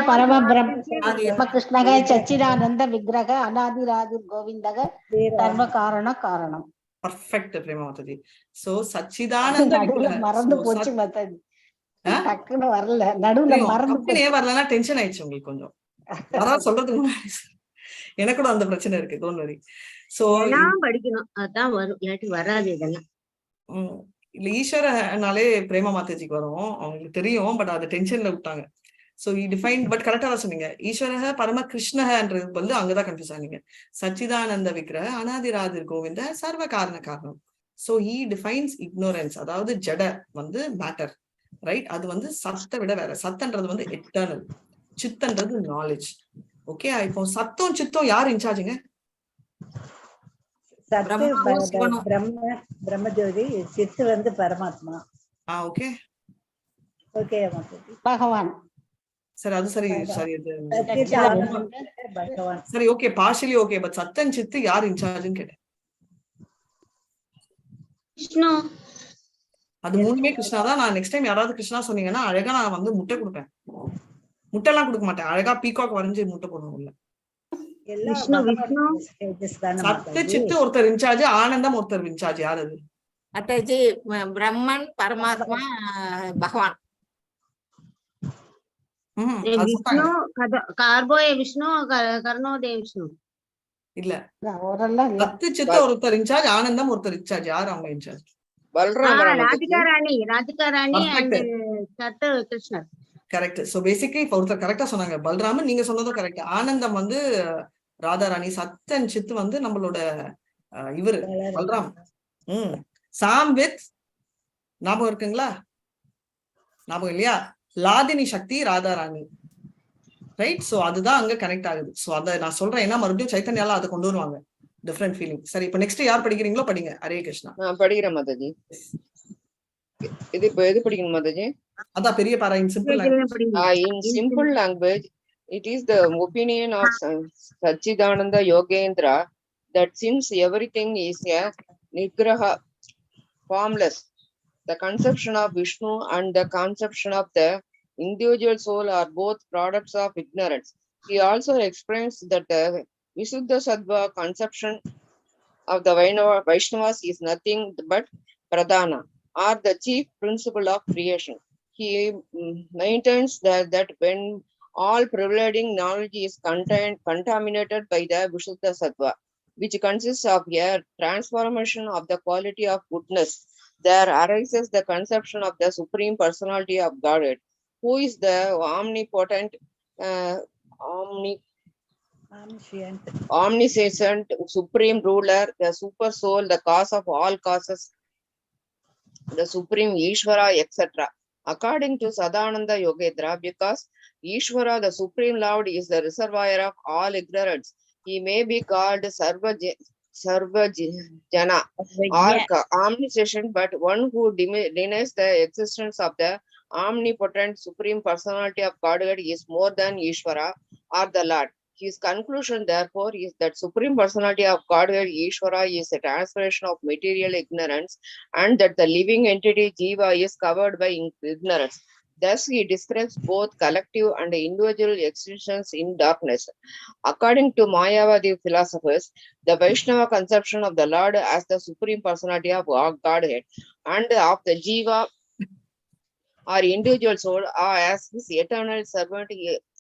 பரம பிரம்ம கிருஷ்ணக சச்சிதானந்த விக்கிரக அநாதிராதி கோவிந்தக சர்வ காரண காரணம். பர்ஃபெக்ட் பிரேமா மாதாஜி. சோ சச்சிதானந்த மறந்து போச்சு மாதாஜி, டக்குன்னு வரல, நடுவுல மறந்து வரலன்னா டென்ஷன் ஆயிடுச்சு உங்களுக்கு கொஞ்சம். அதான் சொல்றதுக்கு முன்னாடி எனக்கு கூட அந்த பிரச்சனை இருக்கு, டோன்ட் வரி. சோ படிக்கணும், அதான் வரும், இல்லாட்டி வராது. இதெல்லாம் இல்ல ஈஸ்வரனாலே பிரேமா மாதாஜிக்கு வரும், அவங்களுக்கு தெரியும், பட் அது டென்ஷன்ல விட்டாங்க. சோ he defined, பட் கரெக்டா தான் சொன்னீங்க. ஈஸ்வரஹ பரம கிருஷ்ணஹன்றது வந்து அங்கதான் கன்ஃபியூஸ் ஆனீங்க. சச்சிதானந்த விக்கிரக அனாதிராதிர் கோவிந்த சர்வ காரண காரணம். சோ he defines ignorance, அதாவது ஜட வந்து மேட்டர், ரைட்? அது வந்து சத்தை விட வேற. சத்தன்றது வந்து எட்டர்னல், சித்தன்றது நாலேஜ். ஓகே, இப்போ சத்தம் சித்தம் யார் இன்சார்ஜுங்க? சத்து பிரம்மஜோதி, சித்து வந்து பரமாத்மா. Okay okay Mataji. பகவான். சரி, அது சரி சரி, அது பகவான். சரி, ஓகே, பார்ஷியலி ஓகே. பட் சத்தன் சித்து யார் இன்சார்ஜ்னு கேட்டேன். விஷ்ணு. அது மூணுமே கிருஷ்ணா தான். நான் நெக்ஸ்ட் டைம் யாராவது கிருஷ்ணா சொன்னீங்கன்னா அழகா நான் வந்து முட்டை கொடுப்பேன். முட்டை எல்லாம் கொடுக்க மாட்டேன், அழகா பீகாக் வரைஞ்சு முட்டை போடணும். சத்து சித்து ஒருத்தர் இன்சார்ஜ், ஆனந்தம் ஒருத்தர் இன்சார்ஜ். யார் அது? மாதாஜி பிரம்மன் பரமாத்மா பகவான். விஷ்ணு கார்போய விஷ்ணு கர்ணோதய விஷ்ணு இல்ல, சத்து சித்து ஒருத்தர் இன்சார்ஜ், ஆனந்தம் ஒருத்தர் இன்சார்ஜ். யார் அவங்க இன்சார்ஜ்? ராதிகா ராணி and சத்து கிருஷ்ணர். கரெக்ட். சோ பேசிக்கலி இப்ப ஒருத்தர் கரெக்டா சொன்னாங்க, பல்ராமன். நீங்க சொன்னதும் கரெக்ட். ஆனந்தம் வந்து ராதாராணி, சத்தன் சித்து வந்து நம்மளோட இவரு பல்ராம். சாம் வித் ஞாபகம் இருக்குங்களா? ஞாபகம் இல்லையா? லாதினி சக்தி ராதாராணி, ரைட்? சோ அதுதான் அங்க கனெக்ட் ஆகுது. சோ அதை நான் சொல்றேன், ஏன்னா மறுபடியும் சைத்தன்யால அதை கொண்டு வருவாங்க, டிஃபரெண்ட் ஃபீலிங். சரி, இப்ப நெக்ஸ்ட் யார் படிக்கிறீங்களோ படிங்க. ஹரே கிருஷ்ணா. படிக்கிறேன் மாதாஜி. இது இப்ப எது படிக்கணும் மாதாஜி? அதான் பெரிய பாரா. இன் simple language, it is the opinion of Sachidananda Yogendra that since everything is a nigraha, formless, the conception of Vishnu and the conception of the individual soul are both products of ignorance. He also explains that the Visuddha Sattva conception of the Vaishnavas is nothing but pradhana, or the chief principle of creation. He maintains that when all prevailing knowledge is contaminated by the Visuddha Sattva, which consists of a transformation of the quality of goodness, there arises the conception of the Supreme Personality of Godhead, who is the omnipotent, omniscient, supreme ruler, the super soul, the cause of all causes, the supreme Ishvara, etc. According to Sadananda Yogendra, because Ishvara, the supreme Lord, is the reservoir of all ignorance, he may be called Sarvajana or omniscient, but one who denies the existence of the omnipotent supreme personality of Godhead is more than Ishvara or the Lord. His conclusion, therefore, is that supreme personality of Godhead, Ishvara, is a transformation of material ignorance, and that the living entity Jiva is covered by ignorance. Thus, he describes both collective and individual existence in darkness. According to Mayavadi philosophers, the Vaishnava conception of the Lord as the supreme personality of Godhead and of the Jiva or individual soul as his eternal servant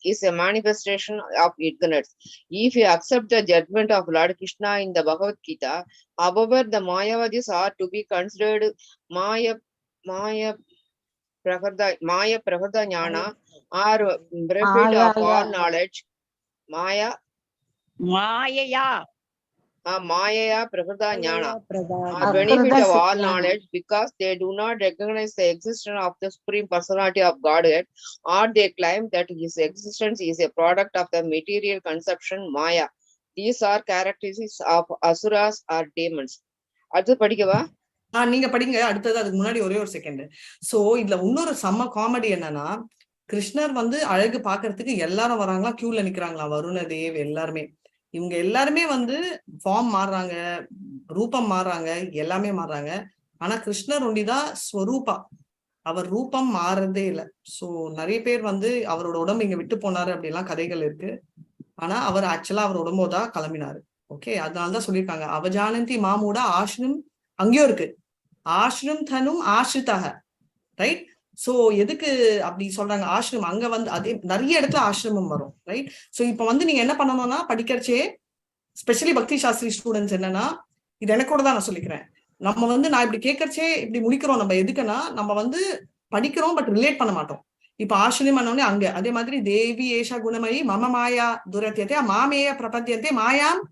is a manifestation of ignorance. If you accept the judgment of Lord Krishna in the Bhagavad Gita, however, the Mayavadis are to be considered Maya Prakrda Jnana, or benefit of all knowledge. Maya Prakrda Jnana, or benefit of all knowledge, because they do not recognize the existence of the Supreme Personality of Godhead, or they claim that his existence is a product of the material conception Maya. These are characteristics of asuras or demons. அது படிக்கவா? நீங்க படிங்க. அடுத்தது அதுக்கு முன்னாடி ஒரே ஒரு second. So இதுல இன்னொரு செம்ம காமெடி என்னன்னா, கிருஷ்ணர் வந்து அழகு பாக்குறதுக்கு எல்லாரும் வராங்களா, கியூல நிக்கிறாங்களா, வருண தேவ் எல்லாருமே. இவங்க எல்லாருமே வந்து ஃபார்ம் மாறுறாங்க, ரூபம் மாறுறாங்க, எல்லாமே மாறுறாங்க. ஆனா கிருஷ்ணர் ஒண்டிதான் ஸ்வரூபா, அவர் ரூபம் மாறுறதே இல்லை. சோ நிறைய பேர் வந்து அவரோட உடம்பு இங்க விட்டு போனாரு அப்படிலாம் கதைகள் இருக்கு. ஆனா அவர் ஆக்சுவலா அவர் உடம்போதான் கிளம்பினாரு. ஓகே, அதனாலதான் சொல்லியிருக்காங்க அவஜானந்தி மாமூட ஆஷ்ரம், அங்கேயும் இருக்கு ஆஷ்ரம் தனும் ஆஷ்ரிதாக, ரைட்? சோ எதுக்கு அப்படி சொல்றாங்க ஆசிரமம்? அங்க வந்து அதே நிறைய இடத்துல ஆசிரமம் வரும், ரைட்? சோ இப்ப வந்து நீங்க என்ன பண்ணணும்னா படிக்கிறச்சே, ஸ்பெஷலி பக்தி சாஸ்திரி ஸ்டூடெண்ட்ஸ் என்னன்னா, இது எனக்கூட தான் நான் சொல்லிக்கிறேன், நம்ம வந்து நான் இப்படி கேட்கறச்சே இப்படி முடிக்கிறோம். நம்ம எதுக்குன்னா நம்ம வந்து படிக்கிறோம் பட் ரிலேட் பண்ண மாட்டோம். இப்ப ஆசிரியம் பண்ணோடனே அங்க அதே மாதிரி தேவி ஏஷா குணமயி மம மாயா துரத்தியத்தை மாமேய பிரபத்தியத்தை மாயாம்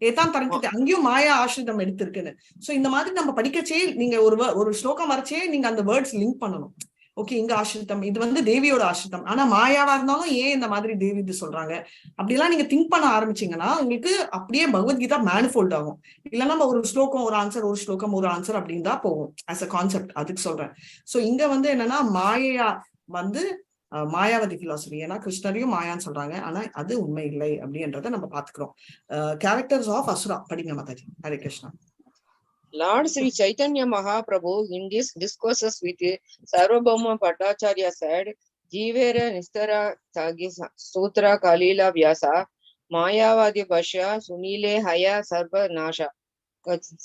ஏதான் தரஞ்சது, அங்கேயும் மாயா ஆசிரியம் எடுத்திருக்குன்னு. சோ இந்த மாதிரி நம்ம படிக்கச்சே நீங்க ஒரு ஸ்லோகம் வரைச்சே நீங்க அந்த வேர்ட்ஸ் லிங்க் பண்ணணும். ஓகே, இங்க ஆசிரித்தம், இது வந்து தேவியோட ஆசிரித்தம், ஆனா மாயாவா இருந்தாலும் ஏன் இந்த மாதிரி தேவி இது சொல்றாங்க அப்படிலாம் நீங்க திங்க் பண்ண ஆரம்பிச்சீங்கன்னா உங்களுக்கு அப்படியே பகவத்கீதா மேனிஃபோல்ட் ஆகும். இல்லைன்னா நம்ம ஒரு ஸ்லோகம் ஒரு ஆன்சர், ஒரு ஸ்லோகம் ஒரு ஆன்சர் அப்படின்னு தான் போகும் ஆஸ் அ கான்செப்ட். அதுக்கு சொல்றேன். சோ இங்க வந்து என்னன்னா மாயா வந்து மாயாவதி பிலாசபி. ஏன்னா கிருஷ்ணரையும் மாயான்னு சொல்றாங்க, ஆனா அது உண்மை இல்லை அப்படின்றத நம்ம பாத்துக்கிறோம். கேரக்டர்ஸ் ஆஃப் அசுரா படிங்க Mataji. Hare Krishna. Lord Sri Chaitanya Mahaprabhu in these discourses with Sarvabhauma Bhattacharya said, Jivera Nistara Tagi Sutra Kalila Vyasa Mayavadi Bhashya Sunile Haya Sarva Nasha.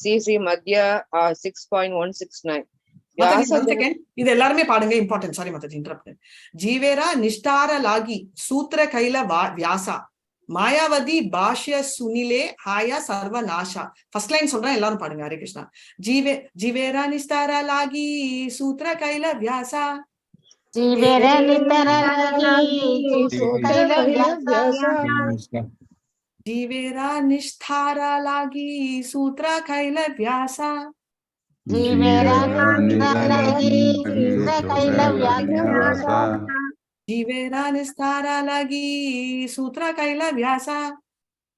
CC Madhya 6.169. இது எல்லாருமே பாடுங்க, இம்பார்ட்டன்ட். Sorry Mataji interrupt. ஜீவேரா நிஷ்டார லாகி சூத்திர கைல வியாசா மாயாவதி பாஷ்ய சுனிலே ஹாயா சர்வ நாஷா. ஃபர்ஸ்ட் லைன் சொல்றேன், எல்லாரும் பாடுங்க. ஹரே கிருஷ்ணா. ஜீவேரா நிஷ்டார லாகி சூத்திர கைல வியாசா ஜீவேரா நிஷ்டார லாகி சூத்திர கைல வியாசா ஜீவேரா நிஷ்டார லாகி சூத்திர கைல வியாசா ஜீவேரா நிஷ்டார லாகி சூத்திர கைல வியாசா ஜீவேரா நிஸ்தார லாகி சூத்திர கைல வியாசா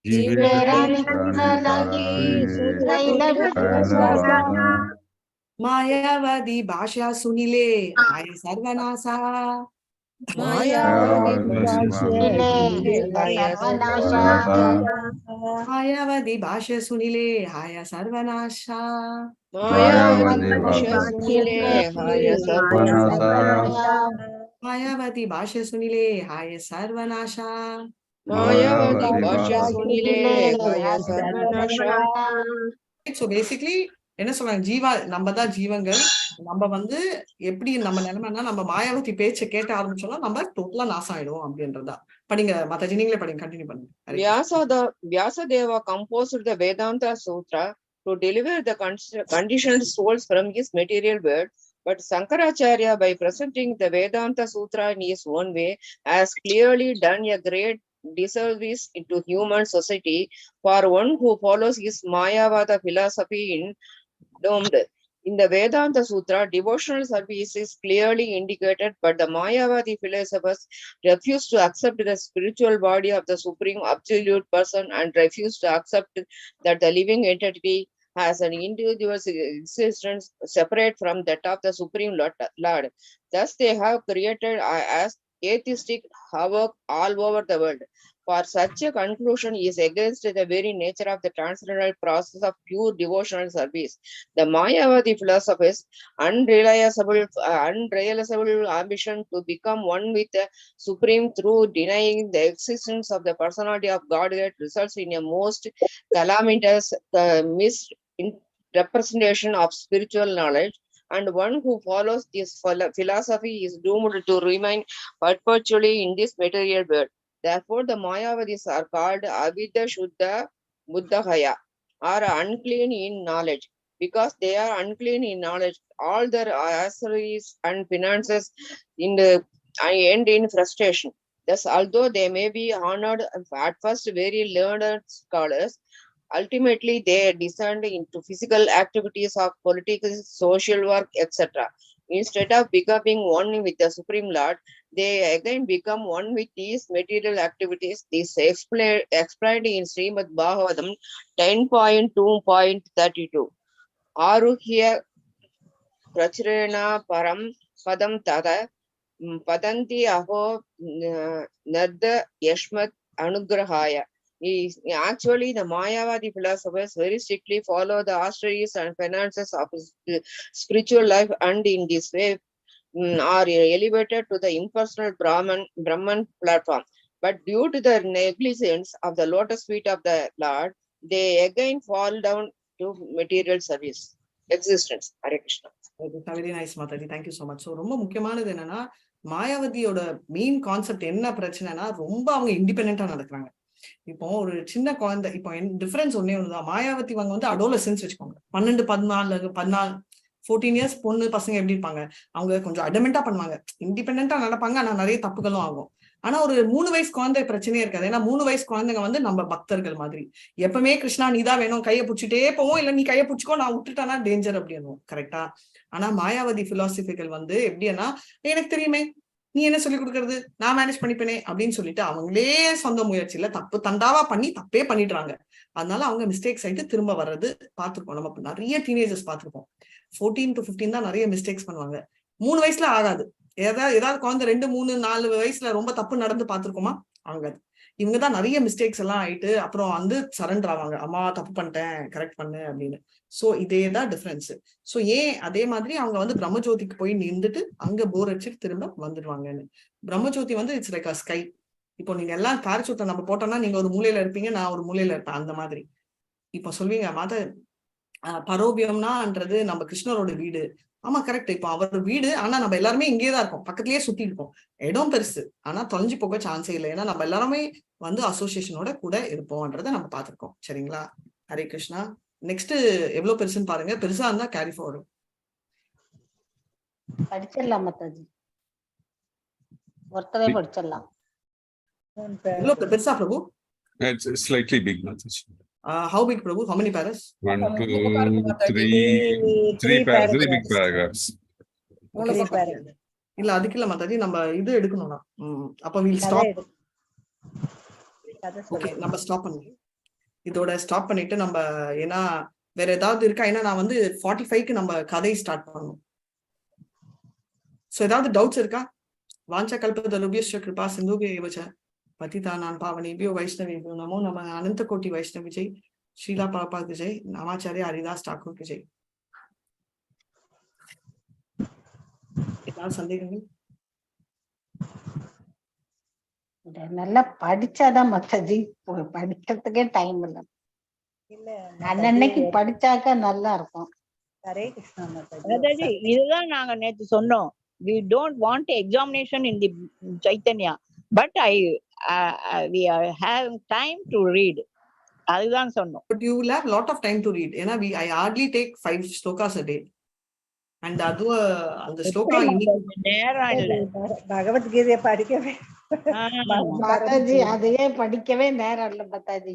ஜீவேரா நிஸ்தார லாகி சூத்திர கைல வியாசா மாயாவதி பாஷா சுனிலே ஹாய சர்வநாசா மாயாவதி பாஷா சுனிலே ஹாய சர்வநாசா மாயாவதி பாஷ்ய சுனிலே ஹாய சர்வநாசா So basically என்ன சொல்றாங்க, ஜீவா நம்ம தான் ஜீவங்கள். நம்ம வந்து எப்படி நம்ம நிலைமைன்னா நம்ம மாயாவதி பேச்சை கேட்ட ஆரம்பிச்சோம்னா நம்ம டோட்டலா நாசம் ஆயிடுவோம் அப்படின்றதா. படிங்க மாதாஜி, நீங்களே படிங்க, கண்டினியூ பண்ணுங்க. Vyasadeva composed the Vedanta Sutra to deliver the conditioned souls from his material world. But Shankaracharya, by presenting the Vedanta Sutra in his own way, has clearly done a great disservice into human society. For one who follows his Mayavada philosophy in the Vedanta Sutra, devotional service is clearly indicated, but the Mayavadi philosophers refuse to accept the spiritual body of the Supreme Absolute Person and refuse to accept that the living entity has an individual existence separate from that of the Supreme Lord. Thus, they have created as atheistic havoc all over the world. For such a conclusion is against the very nature of the transcendental process of pure devotional service. The Mayavadi philosophers' unrealizable ambition to become one with the Supreme through denying the existence of the personality of Godhead results in a most calamitous misrepresentation of spiritual knowledge. And one who follows this philosophy is doomed to remain perpetually in this material world. Therefore, the Mayavadis are called Avidya Shuddha Buddhahaya, or unclean in knowledge. Because they are unclean in knowledge, all their accessories and finances end in frustration. Thus, although they may be honored at first very learned scholars, ultimately they descend into physical activities of political, social work, etc. Instead of becoming one with the Supreme Lord, they again become one with these material activities. This explained in Srimad Bhagavatam 10.2.32. Aruhya pracharena param padam tada padanti aho narda yashmat anugrahaya. Actually, the Mayavadi philosophers very strictly follow the austerities and finances of spiritual life, and in this way are elevated to the impersonal Brahman platform. But due to the negligence of the lotus feet of the Lord, they again fall down to material service existence. Hare Krishna. Very nice, Mataji. Thank you so much. So ரொம்ப முக்கியமானது என்னன்னா, மாயாவதியோட main concept என்ன பிரச்சனைனா, ரொம்ப அவங்க இண்டிபெண்டா நடக்கிறாங்க. இப்போ ஒரு சின்ன குழந்தை, இப்போ டிஃபரன்ஸ் ஒன்னே ஒண்ணுதான். மாயாவதி வந்து அடோலசன்ஸ் வச்சுக்கோங்க, 12, 14 இயர்ஸ் பொண்ணு பசங்க எப்படி இருப்பாங்க, அவங்க கொஞ்சம் அடமெண்டா பண்ணுவாங்க, இண்டிபெண்டா நடப்பாங்க, ஆனா நிறைய தப்புகளும் ஆகும். ஆனா ஒரு 3 வயசு குழந்தை பிரச்சனையே இருக்காது. ஏன்னா 3 வயசு குழந்தைங்க வந்து நம்ம பக்தர்கள் மாதிரி எப்பவுமே கிருஷ்ணா நீதான் வேணும் கையை பிடிச்சிட்டே போவோம், இல்ல நீ கையை பிடிச்சிக்கோ நான் விட்டுட்டானா டேஞ்சர் அப்படின்னு. கரெக்டா? ஆனா மாயாவதி பிலாசபிகள் வந்து எப்படின்னா, எனக்கு தெரியுமே நீ என்ன சொல்லி கொடுக்கறது, நான் மேனேஜ் பண்ணிப்பேனே அப்படின்னு சொல்லிட்டு அவங்களே சொந்த முயற்சியில தப்பு தண்டாவா பண்ணி தப்பே பண்ணிடுறாங்க. அதனால அவங்க மிஸ்டேக்ஸ் ஆயிட்டு திரும்ப வர்றது பார்த்திருக்கோம். நம்ம நிறைய டீனேஜர்ஸ் பார்த்திருக்கோம். 14 to 15 தான் நிறைய மிஸ்டேக்ஸ் பண்ணுவாங்க. 3 வயசுல ஆகாது. ஏதாவது குழந்தை 2, 3, 4 வயசுல ரொம்ப தப்பு நடந்து பார்த்திருக்கோமா? ஆகாது. இவங்கதான் நிறைய மிஸ்டேக்ஸ் எல்லாம் ஆயிட்டு அப்புறம் வந்து சரண்டர் ஆவாங்க, அம்மா தப்பு பண்ணிட்டேன் கரெக்ட் பண்ணு அப்படின்னு. சோ இதேதான் டிஃபரன்ஸ். சோ ஏன் அதே மாதிரி அவங்க வந்து பிரம்மஜோதிக்கு போய் நின்றுட்டு அங்க போர் அடிச்சுட்டு திரும்ப வந்துடுவாங்கன்னு. பிரம்மஜோதி வந்து இட்ஸ் லைக் அ ஸ்கை. இப்போ நீங்க எல்லாம் பாரசூட்டை நம்ம போட்டோம்னா நீங்க ஒரு மூலையில இருப்பீங்க, நான் ஒரு மூலையில இருப்பேன், அந்த மாதிரி. இப்போ சொல்வீங்க மாத பரோபியம்னான்றது நம்ம கிருஷ்ணரோட வீடு. ஆமா கரெக்ட். இப்போ அவர் வீடு, ஆனா நம்ம எல்லாருமே இங்கேயேதான் இருக்கோம், பக்கத்துலயே சுத்தி இருக்கோம். இடம் பெருசு, ஆனா தொலைஞ்சு போக சான்ஸே இல்லை. ஏன்னா நம்ம எல்லாருமே வந்து அசோசியேஷனோட கூட இருப்போம்ன்றதை நம்ம பார்த்திருக்கோம். சரிங்களா? ஹரே கிருஷ்ணா. நெக்ஸ்ட் எவ்வளவு பெருசுன்னு பாருங்க. பெருசா இருந்தா கேரி ஃபார்வர்ட் படிச்சிடலாம் மாதாஜி, ஒருத்தரே படிச்சிடலாம். எவ்வளவு பெருசா பிரபு? It's slightly big, Mataji. How big Prabhu? How many paras? 1, 2, 3 paras, very big paragraphs. இல்ல அதுக்கு இல்ல மாதாஜி, நம்ம இது எடுக்கணும்னா அப்ப we'll stop. ஓகே, நம்ம ஸ்டாப் பண்ணுவோம். இதோட ஸ்டாப் பண்ணிட்டு நம்ம ஏன்னா வேற ஏதாவது இருக்கா? ஏன்னா நான் வந்து 45க்கு நம்ம கதை ஸ்டார்ட் பண்ணணும். சோ ஏதாவது டவுட்ஸ் இருக்கா? வாஞ்சா கல்பதருபியஸ்ய கிருபா சிந்துபே ஏவச பதிதானான் பாவனேபியோ வைஷ்ணவேபியோ நமோ நம அனந்த கோட்டி வைஷ்ணவ விஜய் ஸ்ரீலா பிரபாத் விஜய் நாமாச்சாரிய ஹரிதாஸ் டாக்கூர் விஜய். ஏதாவது சந்தேகங்கள்? நல்லா படிச்சாதான் மாதாஜி, படிக்கிறதுக்கே டைம் இல்லை. அன்னைக்கு படிச்சாக்க நல்லா இருக்கும். ஹரே கிருஷ்ணா மாதாஜி. மாதாஜி, இதுதான் நாங்க நேத்து சொன்னோம். We don't want examination in the Chaitanya, but we are having time to read. அதுதான் சொன்னோம். But you will have lot of time to read. ஏன்னா I hardly take 5 slokas a day. And அது அந்த ஸ்லோகா நேரம் இல்ல. பகவத்கீதையை படிக்கவே மாதாஜி, அதையே படிக்கவே நேரம் இல்ல மாதாஜி.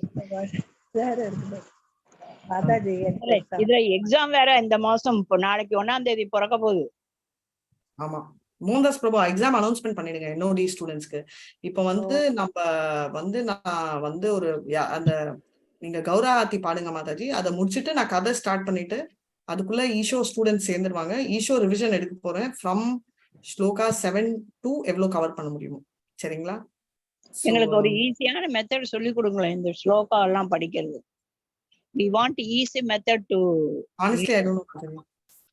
மாதாஜி இதுல எக்ஸாம் வேற இந்த மாசம், இப்போ நாளைக்கு 1ஆம் தேதி பிறக்க போகுது. ஆமா, மோகன்தாஸ் பிரபு எக்ஸாம் அனௌன்ஸ்மெண்ட் பண்ணிடுங்க NOD ஸ்டூடெண்ட்ஸ்க்கு. இப்போ வந்து நம்ம வந்து நான் வந்து ஒரு அந்த நீங்க கௌராத்தி பாடுங்க மாதாஜி, அதை முடிச்சுட்டு நான் கதை ஸ்டார்ட் பண்ணிட்டு அதுக்குள்ள ஈஷோ ஸ்டூடெண்ட்ஸ் சேர்ந்துருவாங்க. ஈஷோ ரிவிஷன் எடுக்க போறேன். ஃப்ரம் ஸ்லோகா 7 to எவ்வளவு கவர் பண்ண முடியுமோ. சரிங்களா? எங்களுக்கு ஒரு ஈஸியான மெத்தட் சொல்லி கொடுங்களேன் இந்த ஸ்லோகா எல்லாம் படிக்கிறது. We want easy method to. Honestly, I don't know.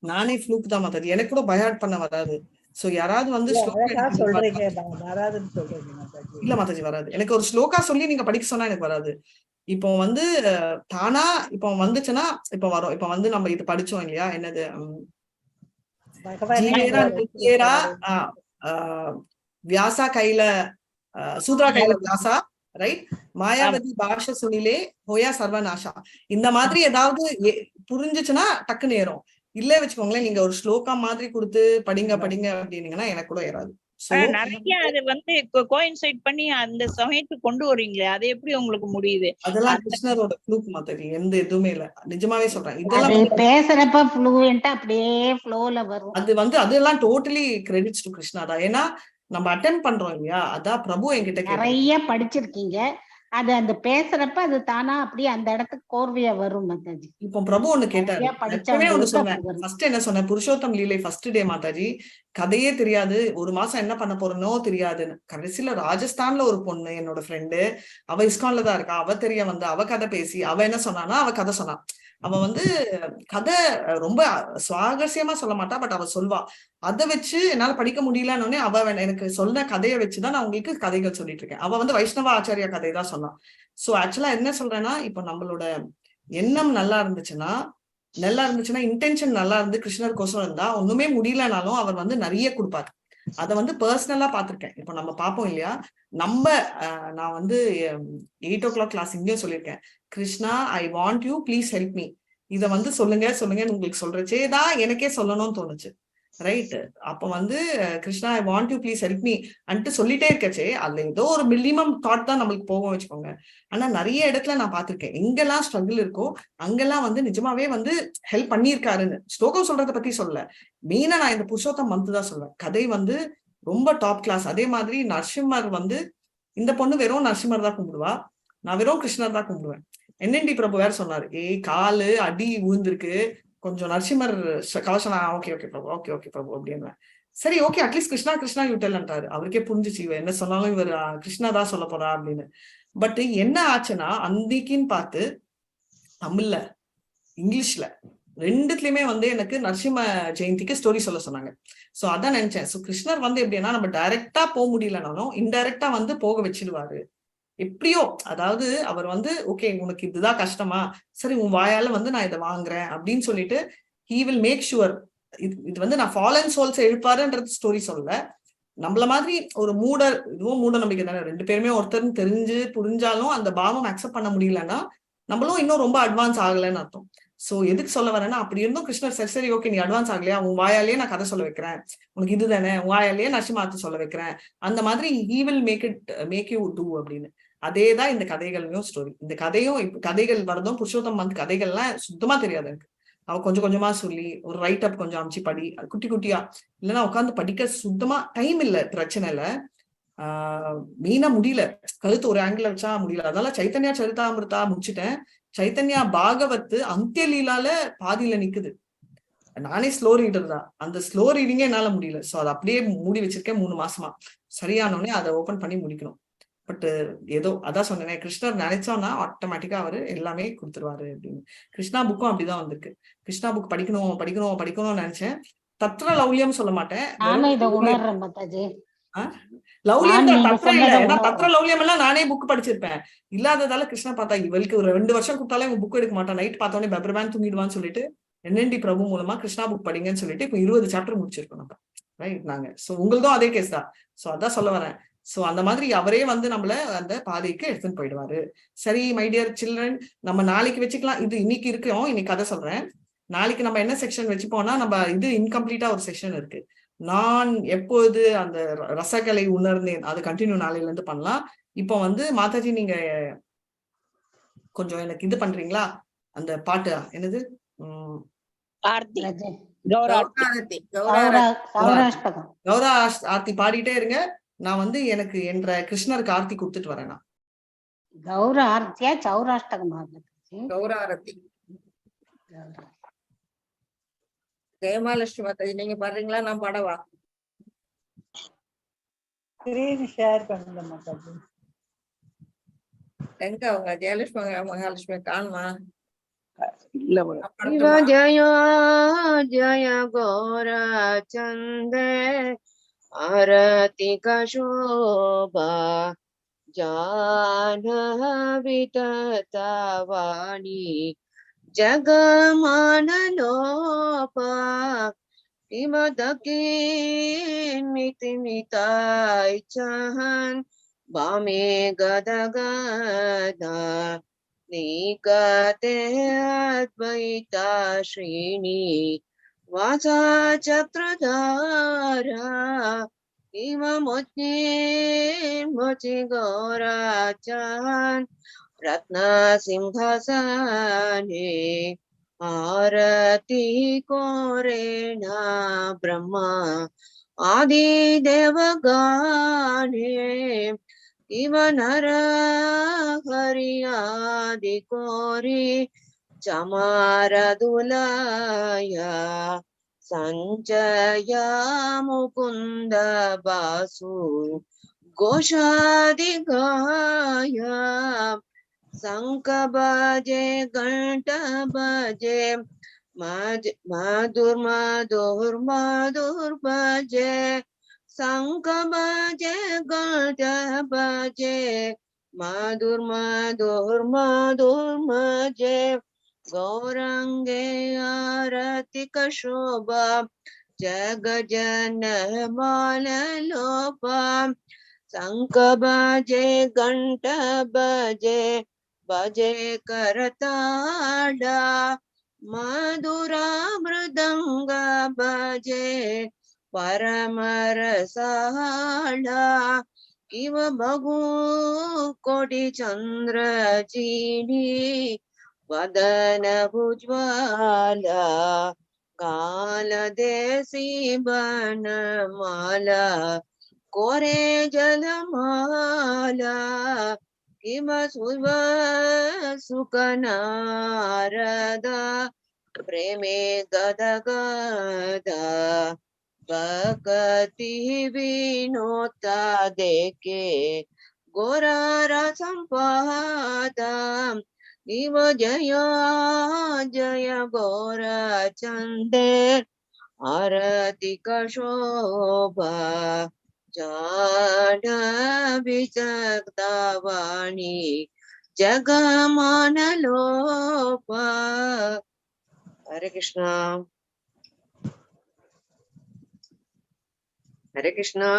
நானே ஃப்ளூக் தான் மாதாஜி, எனக்கு கூட பயாட் பண்ண வராது. சோ யாராவது வந்து சொல்றீங்க வராதுன்னு சொல்றீங்க மாதாஜி? இல்ல மாதாஜி, வராது. எனக்கு ஒரு ஸ்லோகா சொல்லி நீங்க படிக்க சொன்னா எனக்கு வராது. இப்போ வந்து தானா இப்போ வந்துச்சுன்னா இப்போ வரும். இப்போ வந்து நம்ம இது படிச்சோம் இல்லையா, என்னது வியாசா கையில சூத்ரா கையில வியாசா, ரைட்? மாயாவதி பாஷ சுனிலே ஹோயா சர்வநாஷா. இந்த மாதிரி ஏதாவது புரிஞ்சுச்சுன்னா டக்குன்னு ஏறும். இல்ல வச்சுக்கோங்களேன், நீங்க ஒரு ஸ்லோகா மாதிரி கொடுத்து படிங்க அப்படின்னீங்கன்னா எனக்கு கூட ஏறாது. நிறைய அது வந்து கோயின்சைட் பண்ணி அந்த சமயத்துக்கு கொண்டு வரீங்களே, அது எப்படி உங்களுக்கு முடியுது? அதெல்லாம் கிருஷ்ணரோட ஃப்ளூக் மாதாஜி, எந்த எதுவுமே இல்ல. நிஜமாவே சொல்றேன். இதெல்லாம் பேசுறப்ப ஃப்ளூயன்ட்டா அப்படியே ஃப்ளோல வரும். அது வந்து அதெல்லாம் டோட்டலி கிரெடிட்ஸ் டு கிருஷ்ணா தான். ஏன்னா நம்ம அட்டெம்ட் பண்றோம் இல்லையா, அதான் பிரபு என்கிட்ட நிறைய படிச்சிருக்கீங்க, அது அந்த பேசுறப்ப அது தானா அப்படியே அந்த இடத்துக்கு கோர்வையா வரும் மாதாஜி. இப்போ பிரபு ஒண்ணு கேட்டாரு, ஒண்ணு சொன்னேன். ஃபர்ஸ்ட் என்ன சொன்னேன், புருஷோத்தம் லீலை ஃபர்ஸ்ட் டே மாதாஜி கதையே தெரியாது, ஒரு மாசம் என்ன பண்ண போறனோ தெரியாதுன்னு. கடைசியில ராஜஸ்தான்ல ஒரு பொண்ணு என்னோட ஃப்ரெண்டு, அவ இஸ்கான்ல தான் இருக்கா, அவ தெரிய வந்து அவ கதை பேசி அவ என்ன சொன்னானா, அவ கதை சொன்னா. அவ வந்து கதை ரொம்ப சுவாரஸ்யமா சொல்ல மாட்டா, பட் அவ சொல்வா. அதை வச்சு என்னால படிக்க முடியலன்னு அவ எனக்கு சொன்ன கதையை வச்சுதான் நான் உங்களுக்கு கதைகள் சொல்லிட்டு இருக்கேன். அவ வந்து வைஷ்ணவ ஆச்சாரியா கதை தான் சொன்னான். சோ ஆக்சுவலா என்ன சொல்றேன்னா, இப்போ நம்மளோட எண்ணம் நல்லா இருந்துச்சுன்னா, இன்டென்ஷன் நல்லா இருந்து கிருஷ்ணருக்கோசரம் இருந்தா ஒண்ணுமே முடியலனாலும் அவர் வந்து நிறைய கொடுப்பாரு. அதை வந்து பர்சனலா பாத்திருக்கேன். இப்போ நம்ம பார்ப்போம் இல்லையா, நம்ம நான் வந்து 8 o'clock கிளாஸ் இங்கேயும் சொல்லியிருக்கேன், Krishna I want you please help me. இத வந்து சொல்லுங்க சொல்லுங்கன்னு உங்களுக்கு சொல்றச்சேதான் எனக்கே சொல்லணும்னு தோணுச்சு. ரைட். அப்ப வந்து Krishna I want you please help me and சொல்லிட்டே இருக்கச்சே அதுல ஏதோ ஒரு மினிமம் தாட் தான் நம்மளுக்கு போகும் வச்சுக்கோங்க. ஆனா நிறைய இடத்துல நான் பார்த்திருக்கேன், எங்கெல்லாம் ஸ்ட்ரகிள் இருக்கோ அங்கெல்லாம் வந்து நிஜமாவே வந்து ஹெல்ப் பண்ணியிருக்காருன்னு. ஸ்லோகம் சொல்றதை பத்தி சொல்ல, மெயினா நான் இந்த புருஷோத்தம் மந்த் தான் சொல்வேன். கதை வந்து ரொம்ப டாப் கிளாஸ். அதே மாதிரி நரசிம்மர் வந்து இந்த பொண்ணு வெறும் நரசிம்மர் தான் கும்பிடுவா, நான் வெறும் கிருஷ்ணர் தான் கும்பிடுவேன். என்என்டி பிரபு வேற சொன்னாரு, ஏய் காலு அடி விழுந்திருக்கு, கொஞ்சம் நரசிம்மர் கவசம். ஓகே ஓகே பிரபு, ஓகே ஓகே பிரபு அப்படின்னு. சரி ஓகே, அட்லீஸ்ட் கிருஷ்ணா கிருஷ்ணா யூட்டல்ன்றாரு. அவருக்கே புரிஞ்சிச்சு இவ என்ன சொன்னாலும் இவர் கிருஷ்ணா தான் சொல்ல போறா அப்படின்னு. பட் என்ன ஆச்சுன்னா அன்னைக்குன்னு பார்த்து தமிழ்ல இங்கிலீஷ்ல ரெண்டுத்துலயுமே வந்து எனக்கு நரசிம்ம ஜெயந்திக்கு ஸ்டோரி சொல்ல சொன்னாங்க. சோ அதான் நினைச்சேன். சோ கிருஷ்ணர் வந்து எப்படின்னா நம்ம டைரக்டா போக முடியலனாலும் இன்டைரக்டா வந்து போக வச்சிடுவாரு எப்படியோ. அதாவது அவர் வந்து ஓகே உனக்கு இதுதான் கஷ்டமா, சரி உன் வாயால வந்து நான் இதை வாங்குறேன் அப்படின்னு சொல்லிட்டு he will make sure. இது வந்து நான் ஃபாலன் சோல்ஸ் எழுப்பாருன்றது ஸ்டோரி சொல்ல, நம்மள மாதிரி ஒரு இதுவும் மூட நம்பிக்கை தானே. ரெண்டு பேருமே ஒருத்தர் தெரிஞ்சு புரிஞ்சாலும் அந்த பாவம் அக்செப்ட் பண்ண முடியலன்னா நம்மளும் இன்னும் ரொம்ப அட்வான்ஸ் ஆகலைன்னு அர்த்தம். சோ எதுக்கு சொல்ல வரேன்னா, அப்படி இருந்தும் கிருஷ்ணர் சரி சரி ஓகே நீ அட்வான்ஸ் ஆகலையா, உன் வாயாலேயே நான் கதை சொல்ல வைக்கிறேன், உனக்கு இதுதானே, உன் வாயாலேயே நரசிம்மாத்து சொல்ல வைக்கிறேன், அந்த மாதிரி he will make you do அப்படின்னு. அதேதான் இந்த கதைகளையும் ஸ்டோரி. இந்த கதையும் கதைகள் வரதும் புருஷோத்தம் மந்த் கதைகள்லாம் சுத்தமா தெரியாது எனக்கு. அவ கொஞ்சம் கொஞ்சமா சொல்லி ஒரு ரைட் அப் கொஞ்சம் அமைச்சு படி, குட்டி குட்டியா, இல்லைன்னா உட்காந்து படிக்க சுத்தமா டைம் இல்ல, பிரச்சனை இல்ல. மெயினா முடியல, கழுத்து ஒரு ஆங்கிள் வச்சா முடியல. அதனால சைத்தன்யா சரிதாமிருதா முடிச்சுட்டேன். சைத்தன்யா பாகவத் அந்தியலீலால பாதியில நிக்குது. நானே ஸ்லோ ரீடர் தான், அந்த ஸ்லோ ரீடிங்கே என்னால முடியல. சோ அதை அப்படியே மூடி வச்சிருக்கேன் 3 மாசமா. சரியானோடனே அதை ஓபன் பண்ணி முடிக்கணும். பட் ஏதோ அதான் சொன்னேன், கிருஷ்ணர் நினைச்சோம்னா ஆட்டோமேட்டிக்கா அவரு எல்லாமே கொடுத்துருவாரு அப்படின்னு. கிருஷ்ணா புக்கும் அப்படிதான் வந்திருக்கு. கிருஷ்ணா புக் படிக்கணும் படிக்கணும் படிக்கணும்னு நினைச்சேன். தத்ர லவ்லியம் சொல்ல மாட்டேன், நானும் இதை உணர்றேன் மாதாஜி. லவ்லியம் தான், தத்ர இல்ல. ஏன்னா உணர்றேன். தத்ர லவ்லியம் எல்லாம் நானே புக் படிச்சிருப்பேன். இல்லாததால கிருஷ்ணா பார்த்தா இவளுக்கு ஒரு 2 வருஷம் கொடுத்தாலே இவன் புக் எடுக்க மாட்டான், நைட் பார்த்தோன்னே பெப்ரமேன் தூங்கிடுவான்னு சொல்லிட்டு என்என்டி பிரபு மூலமா கிருஷ்ணா புக் படிங்கன்னு சொல்லிட்டு இப்ப 20 சாப்டர் முடிச்சிருக்கோம் நம்ம. ரைட். நாங்க சோ உங்களுக்கும் அதே கேஸ் தான். சோ அதான் சொல்ல வரேன். சோ அந்த மாதிரி அவரே வந்து நம்மள அந்த பாதைக்கு எடுத்துன்னு போயிடுவாரு. சரி மை டியர் சில்ட்ரன், நம்ம நாளைக்கு வச்சுக்கலாம். இது இன்னைக்கு இருக்கோம், இன்னைக்கு கதை சொல்றேன். நாளைக்கு நம்ம என்ன செக்ஷன் வச்சுப்போம்னா, நம்ம இது இன்கம்ப்ளீட்டா ஒரு செக்ஷன் இருக்கு. நான் எப்போது அந்த ரசகலை உணர்ந்தேன், அது கண்டினியூ நாளையில இருந்து பண்ணலாம். இப்போ வந்து மாதாஜி நீங்க கொஞ்சம் எனக்கு இது பண்றீங்களா, அந்த பாட்டு என்னது, கௌரா ஆர்த்தி பாடிட்டே இருங்க. நான் வந்து எனக்கு என்ற கிருஷ்ணருக்கு ஆர்த்தி கொடுத்துட்டு வரேன். நான் கௌரா ஆர்த்தியா சௌராஷ்டகம்? கௌராரத்தி. ஜெயமாலட்சுமி மாதாஜி நீங்க பாடுறீங்களா, நான் பாடவா? ஸ்கிரீன் ஷேர் பண்ணுங்க மாதாஜி. எங்க அவங்க ஜெயலட்சுமி மகாலட்சுமி காணுமா? ஜய ஜய கோர சந்த ஆரதி கஷோபா ஜானவி தவாணி ஜகமானலோபா இமதகி மிதிமிதாய் சஹன் பாமே கதகதா நீகதே அத்வைதா ஸ்ரீனி வாசா சத்ரதாரா இம மொச்சி மொச்சி கௌராச்சான் ரத்ன சிம்ஹாசனே ஆரதி கோரேண பிரம்மா ஆதி தேவகானே இவ நர ஹரியாதி கோரி சமாரதுலய சஞ்சய முகுந்த பாசு கோஷாதி காய சங்க பஜே கண்ட பஜே மதுர் மதுர் மதுர் பஜே சங்க பஜே கண்ட பஜே மதுர் மதுர் மதுர் மஜே गौरंगे आरति कशोभा जग जन माल लोपा शंख बजे घंटा बजे बजे करताड़ा मधुरा मृदंग बजे परमरसाला किव बगु कोटि चंद्र चीनी वदन भुज्वाला काल देसी बन माला कोरे जलमाला किम सुव सुकनारदा प्रेमे गदगदा भक्ति विनोता देखे गोरा संपादा शिव जय जय गोरा चंदे आरती कशोभा जाड विचक्ता वाणी जगमान लोपा. हरे कृष्णा. हरे कृष्णा.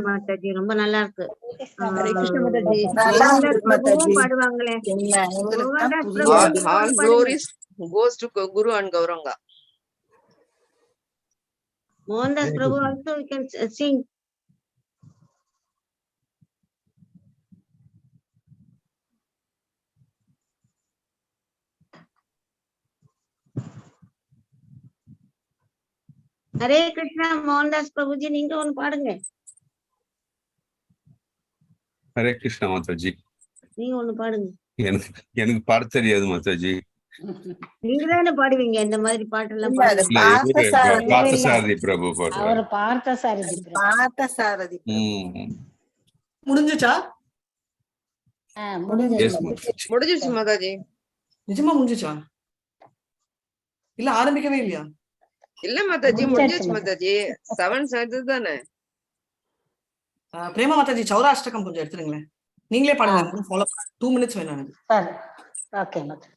மாதாஜி ரொம்ப நல்லா இருக்கு. हरे कृष्ण माताजी. மோகன்தாஸ் பிரபுவும் பாடுவாங்களே. மோகன்தாஸ் பிரபு All நீங்க ஒண்ணு பாடுங்க. glories goes to Guru and Gauranga. Mohandas Prabhu also you can sing. Hare Krishna Mohandas Prabhuji நீங்க ஒண்ணு பாடுங்க. ஹரே கிருஷ்ணா மாதாஜி. நீங்க ஒண்ணு பாடுங்க. எனக்கு பாட தெரியாது மாதாஜி. நீங்க தானே பாடுவீங்க இந்த மாதிரி பாட்டெல்லாம். பார்த்தசாரதி பிரபு பாடுவார். அவர் பார்த்தசாரதி பிரபு. பார்த்தசாரதி. முடிஞ்சுச்சா? முடிஞ்சிச்சு மாதாஜி. நிஜமா முடிஞ்சுச்சா? இல்ல ஆரம்பிக்கவே இல்லையா? இல்ல மாதாஜி முடிஞ்சிச்சு மாதாஜி. 7 செஞ்சது தானே. பிரேமா மாதாஜி சௌராஷ்டகம் கொஞ்சம் எடுத்துருங்களேன். நீங்களே பாடுங்க. ஃபாலோ 2 minutes வேணும் எனக்கு. சரி ஓகே மாதாஜி.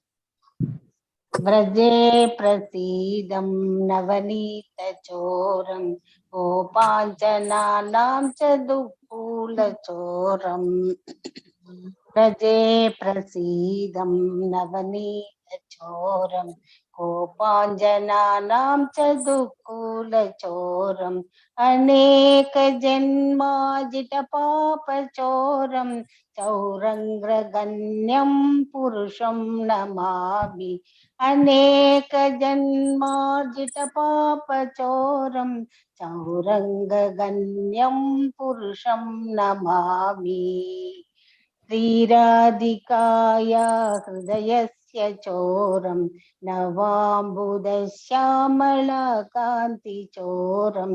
व्रजे प्रसीदं नवनीतचोरं गोपाञ्चनानां च दुःखूलचोरम्. व्रजे प्रसीदं नवनीतचोरं गोपाञ्चनानां च दुःखूलचोरम्. अनेकजन्माजितपापचोरं चौरङ्गगण्यं पुरुषं नमामि. अनेकजन्मार्जितपापचोरं चौरङ्गगण्यं पुरुषं नमामि. श्रीराधिकाय हृदयस्य चोरं नवाम्बुदश्यामलकान्तिचोरं.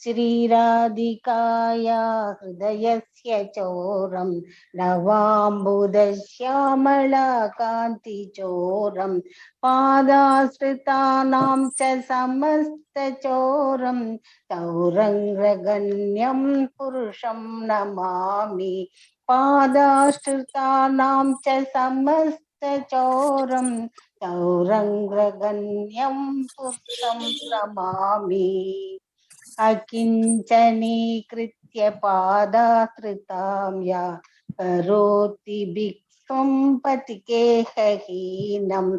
श्रीराधिकाय हृदयस्य चोरं नवाम्बुदश्यामलकान्तिचोरं. पादाश्रितानां च समस्तचोरं चौरङ्गगण्यं पुरुषं नमामि. पादाश्रितानां च समस्तचोरं चौरङ्गगण्यं पुरुषं नमामि. अकिञ्चनीकृत्य पादाश्रितां या करोति भिक्षुं पथिकेहहीनम्.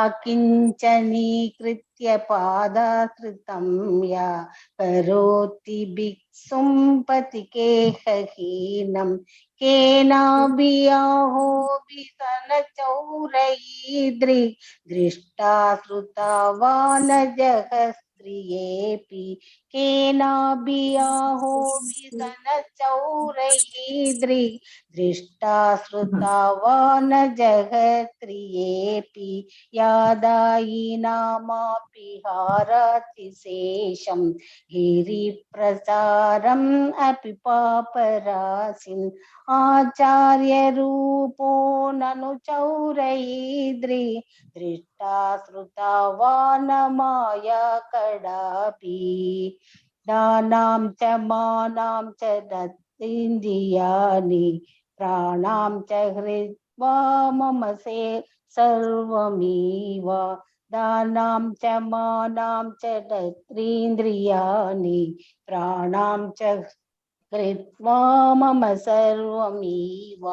अकिञ्चनीकृत्य पादाश्रितं या करोति भिक्षुं पथिकेहहीनम्. केनाभियाहो विसनचौरैद्रि दृष्टा श्रुता वा न जगस्त्रियेऽपि. केनाभियाहो विसनचौरैद्रि दृष्टा श्रुता वा न जगत्रियेऽपि. यादायिनामापि हाराति शेषं गिरिप्रसारम् अपि पापराशिम्. आचार्यरूपो ननु चौरैद्रि दृष्टा श्रुता वा न माया कदापि. दानां च मानां च दत्तीन्द्रियाणि प्राणां च हृत्वा मम से सर्वमेव. दानां च मानां च दत्तीन्द्रियाणि प्राणां च कृत्वा मम सर्वमीव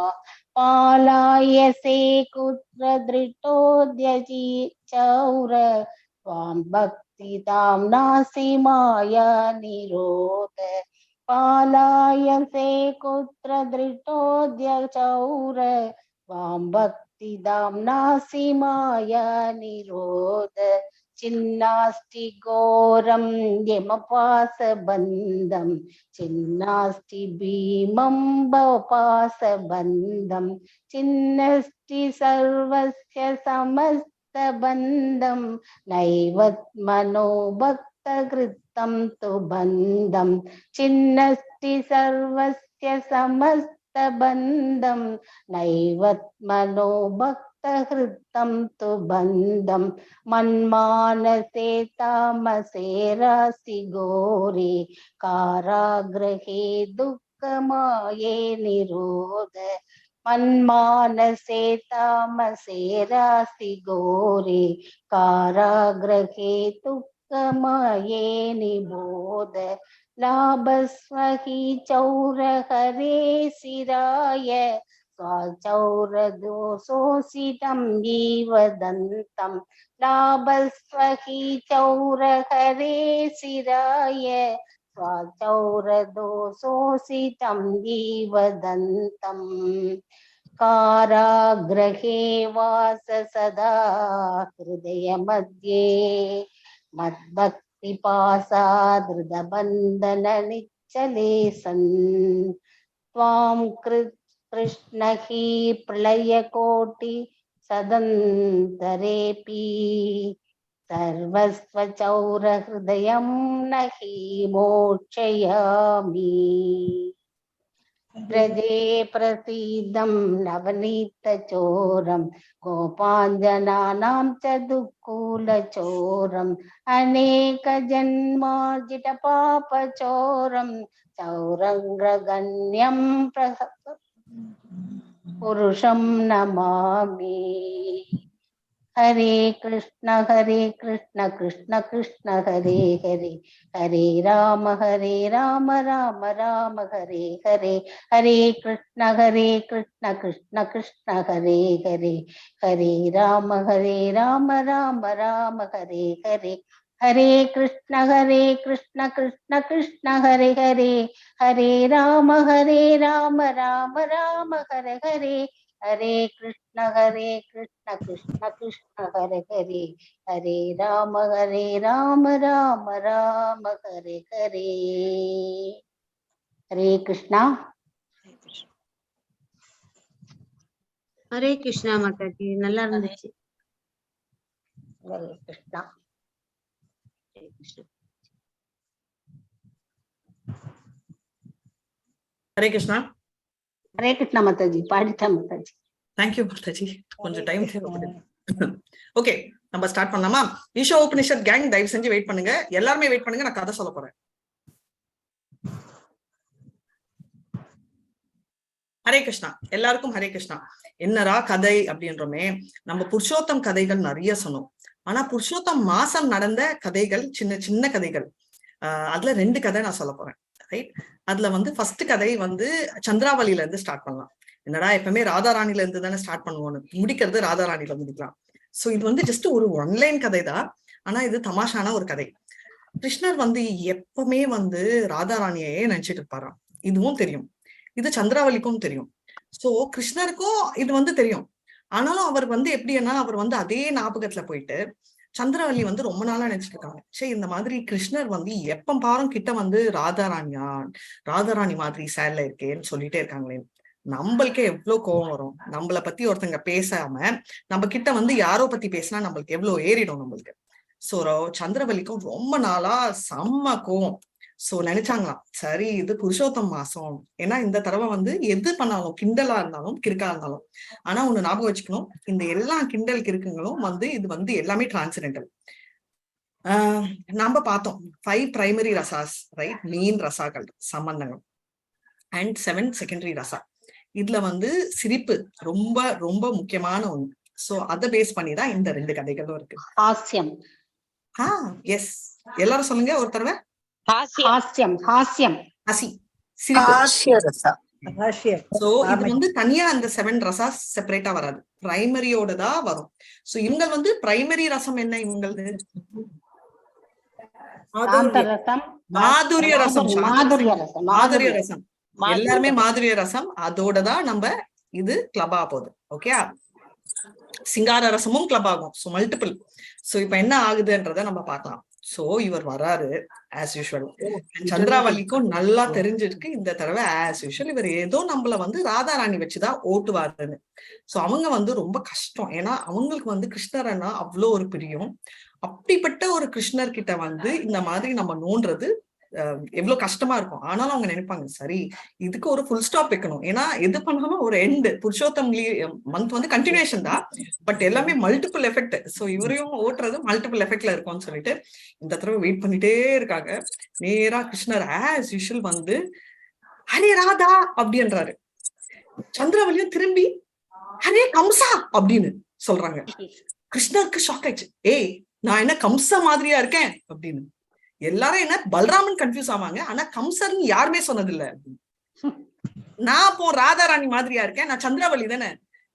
पालायसे कुत्र धृतोद्यजी चौर त्वां भक्तितां नासि माया निरोध पालायसे कुत्र धृतोद्य चौर त्वां भक्तिदां नासि माया निरोध चिन्नास्ति घोरं यमपासबन्धं चिन्नास्ति भीमं भवपासबन्धं चिन्नस्ति सर्वस्य समस्तबन्धं नैवत्मनो भक्तकृतं तु बन्धं चिन्नस्ति सर्वस्य समस्तबन्धं नैवत्मनो भक्तकृतं तु बन्धं मन्मानसे तामसे रासि घोरे कारागृहे दुःखमाये निरोध मन्मानसे तामसे रासि घोरे कारागृहे दुःखमाये निबोध लाभस्वहि चौर हरे शिराय स्वाचौरदोषोषितं जीवदन्तं लाभस्वहि चौर हरे शिराय स्वाचौरदोषोषितं जीवदन्तं कारागृहे वास सदा हृदय मध्ये मद्भक्तिपासादृतबन्धन निच्चले सन् त्वां कृष्ण हि प्रलयकोटि सदन्तरेऽपि सर्वस्वचौरहृदयं न हि मोक्षयामि व्रजे प्रसीदं नवनीतचोरं गोपाञ्जनानां च दुःखूलचोरम् अनेकजन्मार्जितपापचोरं चौरङ्गगण्यं पुरुषं नमामि हरे कृष्ण कृष्ण कृष्ण हरे हरे हरे राम राम राम हरे हरे हरे कृष्ण कृष्ण कृष्ण हरे हरे हरे राम राम राम हरे हरे हरे कृष्ण कृष्ण कृष्ण हरे हरे हरे राम राम राम हरे हरे हरे कृष्ण कृष्ण कृष्ण हरे हरे हरे राम राम राम हरे हरे हरे कृष्णा ஹரே கிருஷ்ணா மாதாஜி, நல்லா இருந்துச்சு. हरे कृष्णा ஹரே கிருஷ்ணா. ஹரே கிருஷ்ணா. हरे कृष्णा माताजी, பாடிட்டேன் மாதாஜி. தேங்க்யூ மாதாஜி, கொஞ்சம் டைம் தேவைப்படுது. ஓகே, நம்ம ஸ்டார்ட் பண்ணலாமா? ஈஷா உபனிஷத் கேங் தயவு செஞ்சு வெயிட் பண்ணுங்க, எல்லாருமே வெயிட் பண்ணுங்க, நான் கதை சொல்ல போறேன். ஹரே கிருஷ்ணா, எல்லாருக்கும் ஹரே கிருஷ்ணா. என்னரா கதை அப்படின்றோமே, நம்ம புருஷோத்தம் கதைகள் நிறைய சொன்னோம். ஆனா புருஷோத்தம் மாசம் நடந்த கதைகள் சின்ன சின்ன கதைகள். அதுல 2 கதை நான் சொல்ல போறேன். ரைட், அதுல வந்து ஃபர்ஸ்ட் கதை வந்து சந்திராவளியில இருந்து ஸ்டார்ட் பண்ணலாம். என்னடா எப்பவுமே ராதாராணில இருந்து தானே ஸ்டார்ட் பண்ணுவோம், முடிக்கிறது ராதாராணில முடிக்கலாம். சோ இது வந்து ஜஸ்ட் ஒரு ஒன்லைன் கதை தான், ஆனா இது தமாஷான ஒரு கதை. கிருஷ்ணர் வந்து எப்பவுமே வந்து ராதாராணியே நினைச்சிட்டு இருப்பாராம். இதுவும் தெரியும், இது சந்திராவளிக்கும் தெரியும். சோ கிருஷ்ணருக்கும் இது வந்து தெரியும். ஆனாலும் அவர் வந்து எப்படின்னா, அவர் வந்து அதே ஞாபகத்துல போயிட்டு சந்திரவல்லி வந்து ரொம்ப நாளா நினைச்சிட்டு இருக்காங்க. சரி, இந்த மாதிரி கிருஷ்ணர் வந்து எப்ப பாரும் கிட்ட வந்து ராதாராணி மாதிரி சேட்ல இருக்கேன்னு சொல்லிட்டே இருக்காங்களே, நம்மளுக்கே எவ்வளவு கோவம் வரும். நம்மளை பத்தி ஒருத்தங்க பேசாம நம்ம கிட்ட வந்து யாரோ பத்தி பேசினா நம்மளுக்கு எவ்வளவு ஏறிடும் நம்மளுக்கு. சோ சந்திரவல்லிக்கும் ரொம்ப நாளா செம்ம கோவம். சோ நினைச்சாங்களாம், சரி இது புருஷோத்தம் மாசம், ஏன்னா இந்த தடவை வந்து எது பண்ணாலும் கிண்டலா இருந்தாலும் கிறுக்கா இருந்தாலும், ஆனா ஒண்ணு ஞாபகம் வச்சுக்கணும், இந்த எல்லா கிண்டல் கிறுக்குங்களும் வந்து இது வந்து எல்லாமே டிரான்சிடென்டல். நாம பார்த்தோம் 5 பிரைமரி ரசாஸ், ரைட், மெயின் ரசாக்கள் சம்பந்தங்கள் அண்ட் 7 செகண்டரி ரசா. இதுல வந்து சிரிப்பு ரொம்ப ரொம்ப முக்கியமான ஒண்ணு. சோ அதை பேஸ் பண்ணிதான் இந்த 2 கதைகளும் இருக்கு. ஹாஸ்யம். எஸ், எல்லாரும் சொல்லுங்க ஒரு தடவை. ஹாஸ்யம். ஹாஸ்யம். ஹசி. சிரிப்பு. Harsha. சோ இது வந்து தனியா அந்த 7 ரசா செப்பரேட்டா வராது, பிரைமரியோட தான் வரும். சோ இவங்க வந்து பிரைமரி ரசம் என்ன இவங்களது? சாந்தரசம், மாதுரிய ரசம். மாதுரிய ரசம், மாதுரிய ரசம் எல்லாருமே மாதுரிய ரசம். அதோட தான் நம்ம இது கிளப் ஆக போகுது. ஓகே, சிங்கார ரசமும் கிளப் ஆகும். So multiple. சோ இப்ப என்ன ஆகுதுன்றத நம்ம பார்க்கலாம். சோ இவர் வராரு ஆஸ் யூஷுவல். சந்திராவளிக்கும் நல்லா தெரிஞ்சிருக்கு இந்த தடவை ஆஸ் யூஷுவல் இவர் ஏதோ நம்மள வந்து ராதாராணி வச்சுதான் ஓட்டுவாருன்னு. சோ அவங்க வந்து ரொம்ப கஷ்டம். ஏன்னா அவங்களுக்கு வந்து கிருஷ்ணரன்னா அவ்வளோ ஒரு பிரியம். அப்படிப்பட்ட ஒரு கிருஷ்ணர் கிட்ட வந்து இந்த மாதிரி நம்ம நோன்றது எவ்வளவு கஷ்டமா இருக்கும். ஆனாலும் அவங்க நினைப்பாங்க சரி இதுக்கு ஒரு ஃபுல் ஸ்டாப் வைக்கணும். ஏன்னா எது பண்ணாலும் ஒரு எண்டு. புருஷோத்தம் மந்த் வந்து கண்டினியூஷன் தான், பட் எல்லாமே மல்டிபிள் எஃபெக்ட். சோ இவரையும் ஓட்டுறது மல்டிபிள் எஃபெக்ட்ல இருக்கும்னு சொல்லிட்டு இந்த தடவை வெயிட் பண்ணிட்டே இருக்காங்க. நேரா கிருஷ்ணர் ஆஸ் யூஷுவல் வந்து ஹரே ராதா அப்படின்றாரு. சந்திராவளியும் திரும்பி ஹரே கம்சா அப்படின்னு சொல்றாங்க. கிருஷ்ணருக்கு ஷாக் ஆயிடுச்சு. ஏய் நான் என்ன கம்சா மாதிரியா இருக்கேன் அப்படின்னு. எல்லாரும் என்ன பல்ராமன் கன்ஃபியூஸ் ஆவாங்க, ஆனா கம்சர்னு யாருமே சொன்னது இல்ல. நான் அப்போ ராதாராணி மாதிரியா இருக்கேன், நான் சந்திராவளி தானே.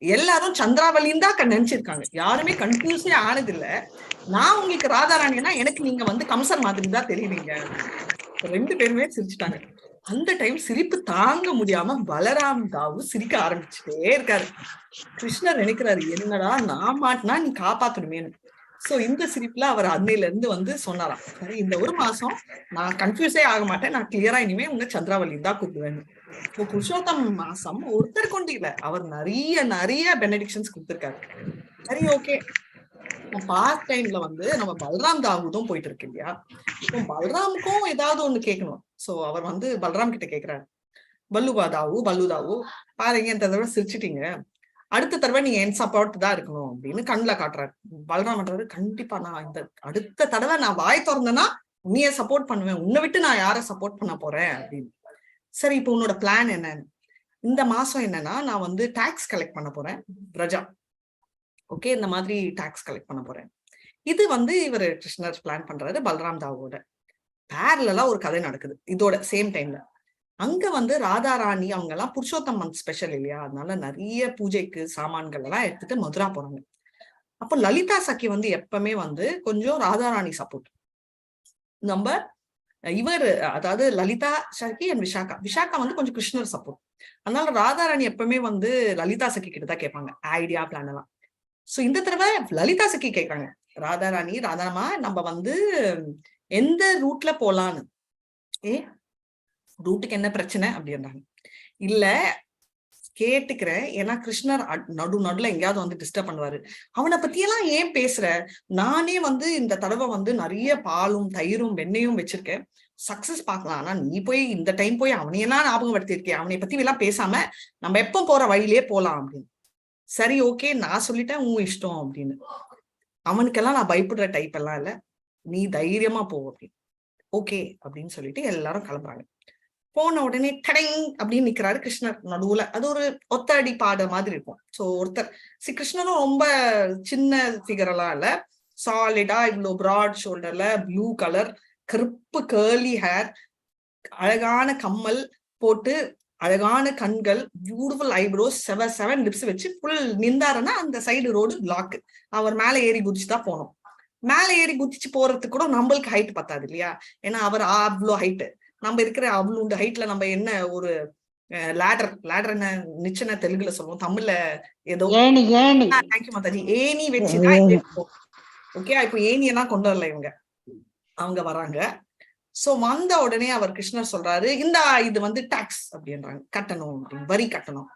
எல்லாரும் சந்திராவளின்னு தான் நினைச்சிருக்காங்க, யாருமே கன்ஃபியூஸே ஆனது இல்ல. நான் உங்களுக்கு ராதாராணினா எனக்கு நீங்க வந்து கம்சர் மாதிரி தான் தெரியுறீங்க. 2 பேருமே சிரிச்சுட்டாங்க. அந்த டைம் சிரிப்பு தாங்க முடியாம பலராம் தாவு சிரிக்க ஆரம்பிச்சுட்டே இருக்காரு. கிருஷ்ணர் நினைக்கிறாரு என்னடா நான் மாட்டினா நீ காப்பாத்தணுமேனு. சோ இந்த சிரிப்புல அவர் அன்னையில இருந்து வந்து சொன்னாராம், சரி இந்த ஒரு மாசம் நான் கன்ஃபியூஸே ஆக மாட்டேன், நான் கிளியரா இனிமே உங்க சந்திராவளி தான் கூப்பிடுவேன். இப்போ புருஷோத்தம் மாசம் ஒருத்தர் கொண்டு இல்ல, அவர் நிறைய பெனடிக்ஷன்ஸ் கொடுத்திருக்காரு. சரி ஓகே, பாஸ்ட் டைம்ல வந்து நம்ம பல்ராம் தாவுதும் போயிட்டு இருக்கு இல்லையா. இப்போ பல்ராமுக்கும் ஏதாவது ஒண்ணு கேட்கணும். சோ அவர் வந்து பல்ராம் கிட்ட கேக்குறாரு, பல்லுவா தாவு பல்லு தாவு பாருங்க இந்த தடவை சிரிச்சிட்டீங்க, அடுத்த தடவை நீங்க என் சப்போர்ட் தான் இருக்கணும் அப்படின்னு கண்ணுல காட்டுறாரு. பல்ராம் பண்றாரு, கண்டிப்பா நான் இந்த அடுத்த தடவை நான் வாய் திறந்தேன்னா உன்னைய சப்போர்ட் பண்ணுவேன், உன்னை விட்டு நான் யார சப்போர்ட் பண்ண போறேன் அப்படின்னு. சரி இப்போ உன்னோட பிளான் என்னன்னு? இந்த மாசம் என்னன்னா நான் வந்து டாக்ஸ் கலெக்ட் பண்ண போறேன் பிரஜா. ஓகே, இந்த மாதிரி டாக்ஸ் கலெக்ட் பண்ண போறேன். இது வந்து இவர் கிருஷ்ணர் பிளான் பண்றாரு பல்ராம் தாவோட. பேரலா ஒரு கதை நடக்குது இதோட சேம் டைம்ல. அங்க வந்து ராதாராணி அவங்க எல்லாம் புருஷோத்தம் மந்த் ஸ்பெஷல் இல்லையா, அதனால நிறைய பூஜைக்கு சாமான்கள் எல்லாம் எடுத்துட்டு மதுரா போறாங்க. அப்போ லலிதா சக்கி வந்து எப்பவுமே வந்து கொஞ்சம் ராதாராணி சப்போர்ட். நம்ம இவர் அதாவது லலிதா சக்கி அண்ட் விஷாக்கா வந்து கொஞ்சம் கிருஷ்ணர் சப்போர்ட். அதனால ராதாராணி எப்பவுமே வந்து லலிதா சக்கி கிட்டதான் கேட்பாங்க ஐடியா பிளான் எல்லாம். சோ இந்த தடவை லலிதா சக்கி கேட்கறாங்க, ராதாராமா நம்ம வந்து எந்த ரூட்ல போலான்னு. ரூட்டுக்கு என்ன பிரச்சனை அப்படின்றாங்க. இல்ல கேட்டுக்கிறேன், ஏன்னா கிருஷ்ணர் நடுல எங்கேயாவது வந்து டிஸ்டர்ப் பண்ணுவாரு, அவனை பத்தியெல்லாம் ஏன் பேசுற, நானே வந்து இந்த தடவை வந்து நிறைய பாலும் தயிரும் வெண்ணையும் வச்சிருக்கேன், சக்சஸ் பார்க்கலாம். ஆனா நீ போய் இந்த டைம் போய் அவனையெல்லாம் ஞாபகப்படுத்திருக்கேன், அவனை பத்தி எல்லாம் பேசாம நம்ம எப்ப போற வழியிலேயே போலாம் அப்படின்னு. சரி ஓகே நான் சொல்லிட்டேன் உன் இஷ்டம் அப்படின்னு. அவனுக்கெல்லாம் நான் பயப்படுற டைப் எல்லாம் இல்ல, நீ தைரியமா போ அப்படின்னு. ஓகே அப்படின்னு சொல்லிட்டு எல்லாரும் கிளம்புறாங்க. போன உடனே கடங் அப்படின்னு நிக்கிறாரு கிருஷ்ணர் நடுவுல. அது ஒரு ஒத்த அடி பாட மாதிரி இருக்கும். சோ ஒருத்தர் கிருஷ்ணரும் ரொம்ப சின்ன ஃபிகர் எல்லாம் இல்ல, சாலிடா இவ்வளவு பிராட் ஷோல்டர்ல ப்ளூ கலர் கருப்பு கேர்லி ஹேர், அழகான கம்மல் போட்டு, அழகான கண்கள், பியூட்டிஃபுல் ஐப்ரோஸ், 7 லிப்ஸ் வச்சு ஃபுல் நின்றாருன்னா அந்த சைடு ரோடு பிளாக். அவர் மேல ஏறி குதிச்சுதான் போனோம். மேல ஏறி குதிச்சு போறதுக்கு கூட நம்மளுக்கு ஹைட் பத்தாது இல்லையா, ஏன்னா அவர் அவ்வளோ ஹைட்டு, நம்ம இருக்கிற அவ்வளோ ஹைட்ல நம்ம என்ன ஒரு லேடர் என்ன நிச்சன தெலுங்குல சொல்லுவோம், தமிழ்ல ஏதோ தேங்க்யூ மாதாஜி ஏணி வச்சுதான். ஓகே இப்போ ஏணியெல்லாம் கொண்டு வரல இவங்க, அவங்க வராங்க. சோ வந்த உடனே அவர் கிருஷ்ணர் சொல்றாரு, இந்த இது வந்து டாக்ஸ் அப்படின்றாங்க, கட்டணும் அப்படின்னு, வரி கட்டணும்.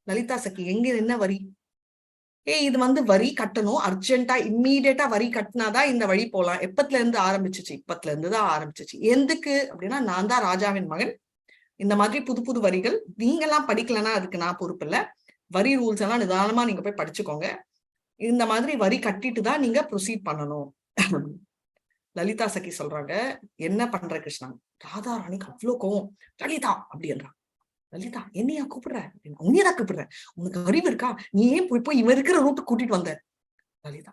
லலிதா சக்கி எங்க என்ன வரி, இது வந்து வரி கட்டணும் அர்ஜென்ட்டா, இம்மீடியட்டா வரி கட்டினாதான் இந்த வழி போலாம். எப்பத்துல இருந்து ஆரம்பிச்சிச்சு? இப்பத்துல இருந்துதான் ஆரம்பிச்சிச்சு. எதுக்கு அப்படின்னா, நான் தான் ராஜாவின் மகன், இந்த மாதிரி புது வரிகள் நீங்க எல்லாம் படிக்கலன்னா அதுக்கு நான் பொறுப்பு இல்ல, வரி ரூல்ஸ் எல்லாம் நிதானமா நீங்க போய் படிச்சுக்கோங்க, இந்த மாதிரி வரி கட்டிட்டு தான் நீங்க ப்ரொசீட் பண்ணணும். லலிதா சக்கி சொல்றாங்க, என்ன பண்ற கிருஷ்ணா? ராதாராணிக்கு அவ்வளவு கோவம். லலிதா அப்படின்றான். லலிதா என்னையா கூப்பிடுற? உன்னையதான் கூப்பிடுறேன், உனக்கு அறிவு இருக்கா? நீ ஏன் போய் இவன் இருக்கிற ரூட்டு கூட்டிட்டு வந்த? லலிதா,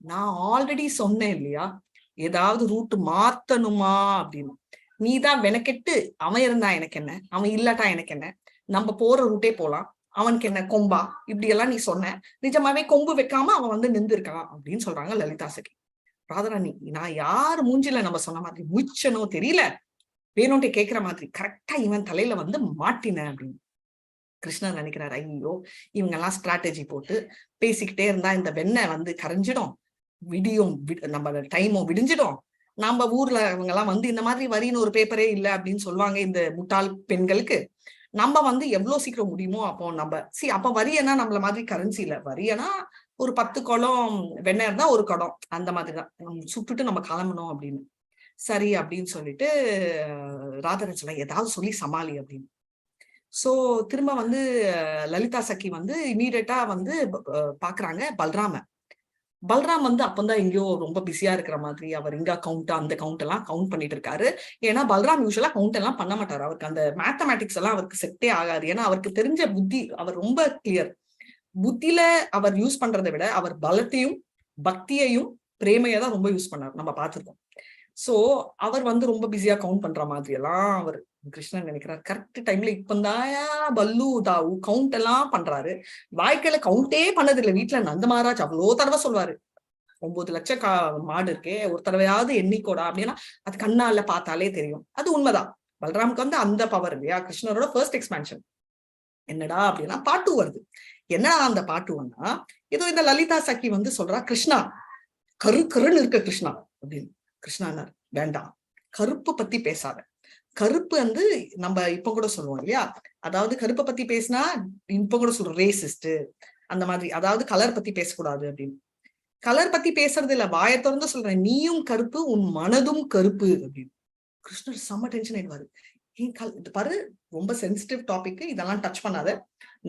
நான் ஆல்ரெடி சொன்னேன் இல்லையா ஏதாவது ரூட்டு மாத்தணுமா அப்படின்னு. நீதான் வெனக்கெட்டு அவன் இருந்தா எனக்கு என்ன, அவன் இல்லாட்டா எனக்கு என்ன, நம்ம போற ரூட்டே போலாம், அவனுக்கு என்ன கொம்பா, இப்படி எல்லாம் நீ சொன்ன, நிஜமாவே கொம்பு வைக்காம அவன் வந்து நின்றுருக்கான் அப்படின்னு சொல்றாங்க லலிதா சகி. ராதாராணி, நான் யாரு மூஞ்சில நம்ம சொன்ன மாதிரி முச்சனோ தெரியல, வேணும்ட்டே கேட்கிற மாதிரி கரெக்டா இவன் தலையில வந்து மாட்டின அப்படின்னு. கிருஷ்ணர் நினைக்கிறாரு, ஐயோ இவங்க எல்லாம் ஸ்ட்ராட்டஜி போட்டு பேசிக்கிட்டே இருந்தா இந்த வெண்ணெய் வந்து கரைஞ்சிடும், விடியும், நம்ம டைமும் விடிஞ்சிடும், நம்ம ஊர்ல அவங்க எல்லாம் வந்து இந்த மாதிரி வரின்னு ஒரு பேப்பரே இல்லை அப்படின்னு சொல்லுவாங்க இந்த முட்டாள் பெண்களுக்கு. நம்ம வந்து எவ்வளவு சீக்கிரம் முடியுமோ அப்போ நம்ம அப்ப வரியனா நம்மள மாதிரி கரன்சி இல்ல, வரியனா ஒரு 10 குடம் வெண்ணெய் இருந்தா ஒரு குடம், அந்த மாதிரிதான் சுட்டுட்டு நம்ம கிளம்பணும் அப்படின்னு. சரி அப்படின்னு சொல்லிட்டு ராதாரன் சொல்ல ஏதாவது சொல்லி சமாளி அப்படின்னு. சோ திரும்ப வந்து லலிதா சகி வந்து இமீடியட்டா வந்து பாக்குறாங்க பல்ராம் வந்து அப்பந்தான் எங்கேயோ ரொம்ப பிஸியா இருக்கிற மாதிரி, அவர் இங்க கவுண்ட் அந்த கவுண்ட் எல்லாம் கவுண்ட் பண்ணிட்டு இருக்காரு. ஏன்னா பல்ராம் யூஸ்வலா கவுண்ட் எல்லாம் பண்ண மாட்டாரு, அவருக்கு அந்த மேத்தமேட்டிக்ஸ் எல்லாம் அவருக்கு செட்டே ஆகாது. ஏன்னா அவருக்கு தெரிஞ்ச புத்தி, அவர் ரொம்ப கிளியர் புத்தியில அவர் யூஸ் பண்றதை விட அவர் பலத்தையும் பக்தியையும் பிரேமையதான் ரொம்ப யூஸ் பண்ணாரு, நம்ம பார்த்திருக்கோம். சோ அவர் வந்து ரொம்ப பிஸியா கவுண்ட் பண்ற மாதிரி எல்லாம் அவர் கிருஷ்ணன் நினைக்கிறார். கரெக்ட் டைம்ல இப்பந்தாயா பல்லு தாவு கவுண்ட் எல்லாம் பண்றாரு. வாழ்க்கையில கவுண்டே பண்ணதில்லை வீட்டுல. நந்த மகாராஜ் அவ்வளோ தடவை சொல்வாரு, 9 லட்சம் மாடு இருக்கே, ஒரு தடவையாவது எண்ணிக்கோடா அப்படின்னா அது கண்ணால பார்த்தாலே தெரியும். அது உண்மைதான், பல்ராமுக்கு வந்து அந்த பவர் இல்லையா. கிருஷ்ணரோட ஃபர்ஸ்ட் எக்ஸ்பான்ஷன் என்னடா அப்படின்னா பாட்டு வருது. என்னடா அந்த பாட்டு வந்தா, ஏதோ இந்த லலிதா சகி வந்து சொல்றா, கிருஷ்ணா கருன்னு இருக்க கிருஷ்ணா அப்படின்னு. கிருஷ்ணானார், வேண்டாம் கருப்பு பத்தி பேசாத. கருப்பு வந்து நம்ம இப்ப கூட சொல்லுவோம் இல்லையா, அதாவது கருப்பை பத்தி பேசினா இப்ப கூட சொல்றோம் ரேசிஸ்ட் அந்த மாதிரி, அதாவது கலர் பத்தி பேசக்கூடாது அப்படின்னு. கலர் பத்தி பேசுறது இல்ல, வாயை திறந்து சொல்றேன், நீயும் கருப்பு உன் மனதும் கருப்பு அப்படின்னு. கிருஷ்ணர் செம்ம டென்ஷன் ஆயிடுவாரு. இது பாரு ரொம்ப சென்சிட்டிவ் டாபிக், இதெல்லாம் டச் பண்ணாத,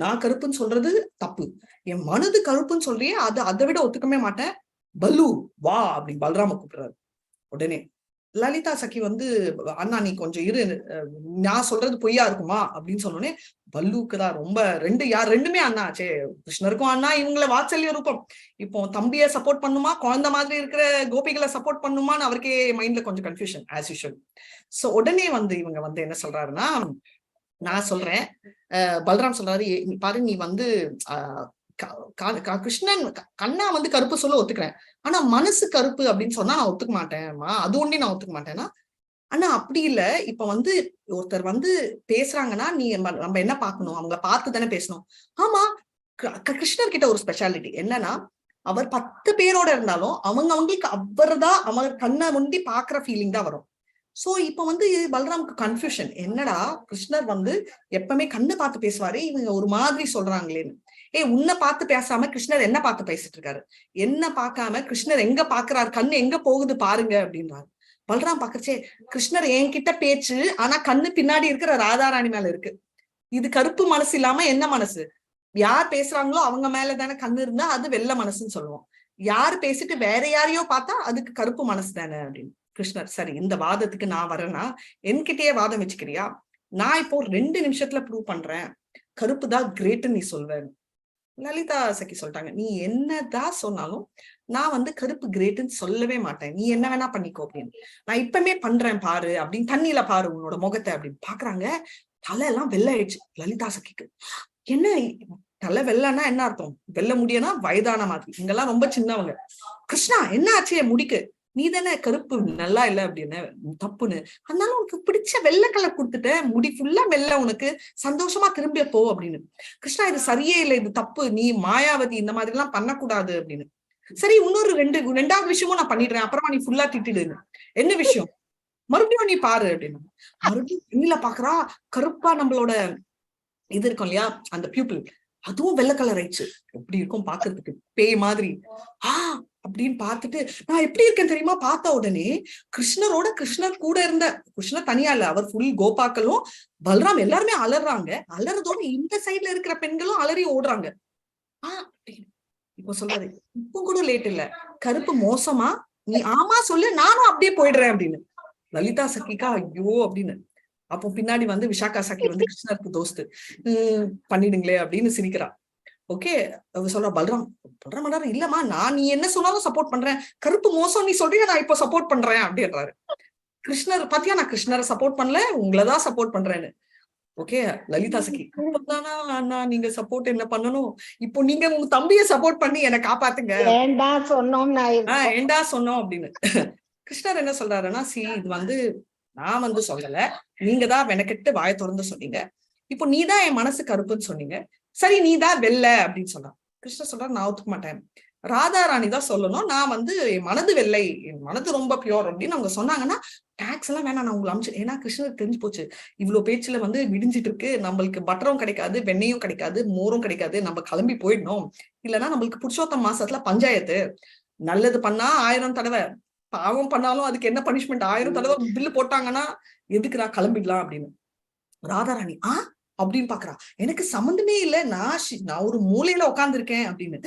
நான் கருப்புன்னு சொல்றது தப்பு, என் மனது கருப்புன்னு சொல்றியே அது அதை விட ஒத்துக்கவே மாட்டேன், பல்லு வா அப்படி பல்ராம கூப்பிடுறாரு. உடனே லலிதா சகி வந்து, அண்ணா நீ கொஞ்சம் இரு, நான் சொல்றது பொய்யா இருக்குமா அப்படின்னு சொன்னோடனே பல்லுக்குதான் ரொம்ப ரெண்டுமே அண்ணா ஆச்சே, கிருஷ்ணருக்கும் அண்ணா, இவங்கள வாத்சல்ய ரூபம். இப்போ தம்பிய சப்போர்ட் பண்ணுமா, குழந்தை மாதிரி இருக்கிற கோபிகளை சப்போர்ட் பண்ணுமான்னு அவருக்கே மைண்ட்ல கொஞ்சம் கன்ஃபியூஷன் ஆஸ் யூஷுவல். சோ உடனே வந்து இவங்க வந்து என்ன சொல்றாருன்னா, நான் சொல்றேன், பல்ராம் சொல்றாரு, பாரு நீ வந்து கிருஷ்ணன் கண்ணா வந்து கருப்பு சொல்ல ஒத்துக்கிறேன், ஆனா மனசு கருப்பு அப்படின்னு சொன்னா நான் ஒத்துக்க மாட்டேன்மா, அது ஒண்ணு நான் ஒத்துக்க மாட்டேன்னா. ஆனா அப்படி இல்ல, இப்ப வந்து ஒருத்தர் வந்து பேசுறாங்கன்னா நீ நம்ம என்ன பாக்கணும், அவங்கள பார்த்து தானே பேசணும். ஆமா, கிருஷ்ணர் கிட்ட ஒரு ஸ்பெஷாலிட்டி என்னன்னா, அவர் 10 பேரோட இருந்தாலும் அவங்களுக்கு அவர்தான் அவர் கண்ணை முண்டி பாக்குற ஃபீலிங் தான் வரும். சோ இப்ப வந்து பல்ராமுக்கு கன்ஃபியூஷன், என்னடா கிருஷ்ணர் வந்து எப்பவுமே கண்ணை பார்த்து பேசுவாரு, இவங்க ஒரு மாதிரி சொல்றாங்களேன்னு. உன்னை பார்த்து பேசாம கிருஷ்ணர் என்ன பார்த்து பேசிட்டு இருக்காரு, என்ன பார்க்காம கிருஷ்ணர் எங்க பாக்குறாரு, கண்ணு எங்க போகுது பாருங்க அப்படின்றாரு. பல்ராம் பாக்குறச்சே, கிருஷ்ணர் என்கிட்ட பேச்சு, ஆனா கண்ணு பின்னாடி இருக்கிற ராதாராணி மேல இருக்கு. இது கருப்பு மனசு இல்லாம என்ன மனசு, யார் பேசுறாங்களோ அவங்க மேலதானே கண்ணு இருந்தா அது வெள்ளை மனசுன்னு சொல்லுவோம், யார் பேசிட்டு வேற யாரையோ பார்த்தா அதுக்கு கருப்பு மனசு தானே அப்படின்னு. கிருஷ்ணர், சரி இந்த வாதத்துக்கு நான் வரேன்னா என்கிட்டயே வாதம் வச்சுக்கிறியா, நான் இப்போ 2 நிமிஷத்துல ப்ரூவ் பண்றேன், கருப்பு தான் கிரேட்னு நீ சொல்வேன். லலிதா சகி சொல்லிட்டாங்க, நீ என்னதான் சொன்னாலும் நான் வந்து கருப்பு கிரேட்னு சொல்லவே மாட்டேன், நீ என்ன வேணா பண்ணிக்கோ அப்படின்னு. நான் இப்பவுமே பண்றேன் பாரு அப்படின்னு, தண்ணியில பாரு உன்னோட முகத்தை அப்படின்னு. பாக்குறாங்க, தலை எல்லாம் வெள்ளை ஆயிடுச்சு லலிதா சகிக்கு. என்ன தலை வெள்ளன்னா என்ன அர்த்தம், வெள்ள முடியனா வயதான மாதிரி, இங்கெல்லாம் ரொம்ப சின்னவங்க. கிருஷ்ணா என்ன ஆச்சு முடிக்கு, நீ தானே கருப்பு நல்லா இல்ல அப்படின்னு, தப்புன்னு, அதனால உனக்கு பிடிச்ச வெள்ளை கலர் கொடுத்துட்ட, முடி ஃபுல்லா வெள்ளை, உனக்கு சந்தோஷமா திரும்பிய போ அப்படின்னு. கிருஷ்ணா இது சரியே இல்லை, இது தப்பு, நீ மாயாவதி, இந்த மாதிரி எல்லாம் பண்ணக்கூடாது அப்படின்னு. சரி இன்னொரு 2வது விஷயமும் நான் பண்ணிடுறேன், அப்புறமா நீ ஃபுல்லா திட்டிடுன்னு. என்ன விஷயம், மறுபடியும் நீ பாரு அப்படின்னு. மறுபடியும் தண்ணியில பாக்குறா, கருப்பா நம்மளோட இது இருக்கும் இல்லையா அந்த பியூப்பிள், அதுவும் வெள்ளை கலர் ஆயிடுச்சு. எப்படி இருக்கும் பாக்குறதுக்கு, பேய் மாதிரி. அப்படின்னு பார்த்துட்டு, நான் எப்படி இருக்கேன் தெரியுமா, பார்த்த உடனே கிருஷ்ணர் கூட இருந்த, கிருஷ்ணர் தனியா இல்ல, அவர் ஃபுல் கோபாக்களும் பல்ராம் எல்லாருமே அலறாங்க. அலறதோட இந்த சைட்ல இருக்கிற பெண்களும் அலறி ஓடுறாங்க. இப்போ சொல்றாரு, இப்போ கூட லேட் இல்ல, கருப்பு மோசமா, நீ ஆமா சொல்லு, நானும் அப்படியே போயிடுறேன் அப்படின்னு. லலிதா சகிக்கா ஐயோ அப்படின்னு. அப்போ பின்னாடி வந்து விஷாகா சகி வந்து கிருஷ்ணருக்கு தோஸ்து, பண்ணிடுங்களே அப்படின்னு சிரிக்கிறா. ஓகே, சொல்றா பல்ராம் இல்லம்மா, நான் நீ என்ன சொன்னாலும் சப்போர்ட் பண்றேன், கருப்பு மோசம் நீ சொல்றியா, நான் இப்போ சப்போர்ட் பண்றேன் அப்படின்றாரு. கிருஷ்ணர் பாத்தியா, நான் கிருஷ்ணரை சப்போர்ட் பண்ணல, உங்களதான் சப்போர்ட் பண்றேன்னு. ஓகே லலிதா சகி, அப்பதானா அண்ணா நீங்க சப்போர்ட் என்ன பண்ணணும், இப்போ நீங்க உங்க தம்பிய சப்போர்ட் பண்ணி என்ன காப்பாத்துங்க, ஏண்டா சொன்னோம் ஏண்டா சொன்னோம் அப்படின்னு. கிருஷ்ணர் என்ன சொல்றாருன்னா, இது வந்து நான் வந்து சொல்லல, நீங்க தான் மெனக்கெட்டு வாயை திறந்து சொன்னீங்க, இப்போ நீதான் என் மனசு கருப்புன்னு சொன்னீங்க, சரி நீதான் வெள்ள அப்படின்னு சொல்றான். கிருஷ்ணர் சொல்றாரு, நான் ஒத்துக்க மாட்டேன், ராதா ராணி தான் சொல்லணும், நான் வந்து என் மனது வெள்ளை, என் மனது ரொம்ப பியோர் அப்படின்னு அவங்க சொன்னாங்கன்னா டாக்ஸ் எல்லாம் வேணாம், நான் உங்களை அமிச்சு. ஏன்னா கிருஷ்ணருக்கு தெரிஞ்சு போச்சு, இவ்வளவு பேச்சுல வந்து விடிஞ்சிட்டு இருக்கு, நம்மளுக்கு பட்டரும் கிடைக்காது, வெண்ணையும் கிடைக்காது, மோரும் கிடைக்காது, நம்ம கிளம்பி போயிடணும், இல்லைன்னா நம்மளுக்கு புருஷோத்தம் மாசத்துல பஞ்சாயத்து, நல்லது பண்ணா 1000 தடவை, பாவம் பண்ணாலும் அதுக்கு என்ன பனிஷ்மெண்ட், 1000 தடவை பில்லு போட்டாங்கன்னா எதுக்கு நான் கிளம்பிடலாம் அப்படின்னு. ராதாராணி அப்படின்னு பாக்குறா, எனக்கு சம்மந்தமே இல்ல, நான் ஒரு மூலையில உட்கார்ந்து இருக்கேன் அப்படின்னு.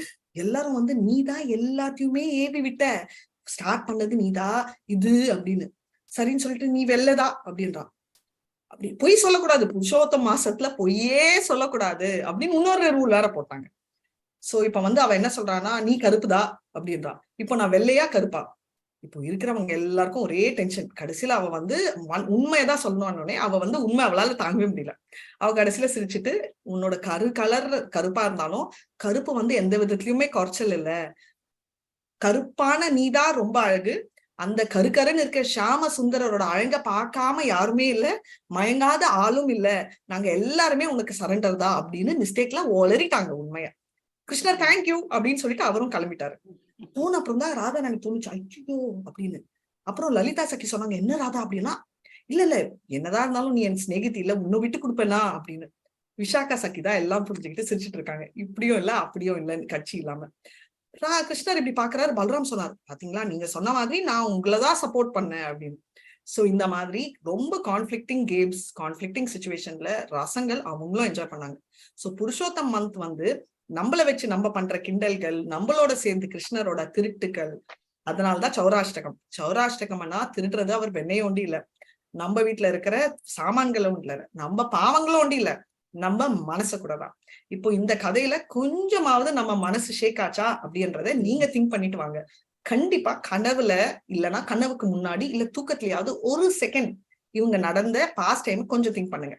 எல்லாரும் வந்து நீதான் எல்லாத்தையுமே ஏவி விட்ட, ஸ்டார்ட் பண்ணது நீதான் இது அப்படின்னு. சரின்னு சொல்லிட்டு நீ வெள்ளதா அப்படின்றான். அப்படி பொய் சொல்லக்கூடாது, புருஷோத்தம் மாசத்துல பொய்யே சொல்லக்கூடாது அப்படின்னு இன்னொரு ரூல் வேற போட்டாங்க. சோ இப்ப வந்து அவ என்ன சொல்றான்னா, நீ கருப்புதா அப்படின்றா. இப்போ நான் வெள்ளையா கருப்பா, இப்போ இருக்கிறவங்க எல்லாருக்கும் ஒரே டென்ஷன். கடைசியில அவ வந்து உண்மையதான் சொல்லணும்னே, அவ வந்து உண்மை அவளால தாங்கவே முடியல. அவ கடைசியில சிரிச்சுட்டு, உன்னோட கலர் கருப்பா இருந்தாலும் கருப்பு வந்து எந்த விதத்திலயுமே குறைச்சல் இல்ல, கருப்பான நீதான் ரொம்ப அழகு, அந்த கருக்கருன்னு இருக்க ஷியாம சுந்தரரோட அழங்க பார்க்காம யாருமே இல்ல, மயங்காத ஆளும் இல்ல, நாங்க எல்லாருமே உனக்கு சரண்டர் தான் அப்படின்னு மிஸ்டேக்லாம் ஒளறிட்டாங்க உண்மையா. கிருஷ்ணர் தேங்க்யூ அப்படின்னு சொல்லிட்டு அவரும் கிளம்பிட்டாரு. போன அப்புறம் தான் ராதா எனக்கு தோணுச்சு, ஐயோ அப்படின்னு. அப்புறம் லலிதா சகி சொன்னாங்க, என்ன ராதா அப்படின்னா, இல்ல என்னதான் இருந்தாலும் நீ என் சிநேகிதி இல்ல, உன்னை விட்டு கொடுப்பேனா அப்படின்னு. விஷாக்கா சகி தான் எல்லாம் புரிஞ்சுக்கிட்டு சிரிச்சுட்டு இருக்காங்க, இப்படியும் இல்ல அப்படியும் இல்லன்னு கட்சி இல்லாம. கிருஷ்ணர் இப்படி பாக்குறாரு. பலராம் சொன்னார், பாத்தீங்களா நீங்க சொன்ன மாதிரி நான் உங்களதான் சப்போர்ட் பண்ணேன் அப்படின்னு. சோ இந்த மாதிரி ரொம்ப கான்ஃபிளிக்டிங் கேம்ஸ், கான்ஃபிளிக்டிங் சிச்சுவேஷன்ல ரசங்கள் அவங்களும் என்ஜாய் பண்ணாங்க. சோ புருஷோத்தம் மந்த் வந்து நம்மள வச்சு நம்ம பண்ற கிண்டல்கள், நம்மளோட சேர்ந்து கிருஷ்ணரோட திருட்டுக்கள், அதனாலதான் சௌராஷ்டகம். சௌராஷ்டகம்னா திருடுறது அவர் வெண்ணையும் ஒண்டி இல்ல, நம்ம வீட்டுல இருக்கிற சாமான்களும் இல்ல, நம்ம பாவங்களும் ஒண்டி இல்ல, நம்ம மனசு கூடதான். இப்போ இந்த கதையில கொஞ்சமாவது நம்ம மனசு ஷேக் ஆச்சா அப்படின்றத நீங்க திங்க் பண்ணிட்டு வாங்க. கண்டிப்பா கனவுல இல்லைன்னா கனவுக்கு முன்னாடி இல்ல தூக்கத்திலேயாவது ஒரு செகண்ட் இவங்க நடந்த பாஸ்ட் டைம் கொஞ்சம் திங்க் பண்ணுங்க.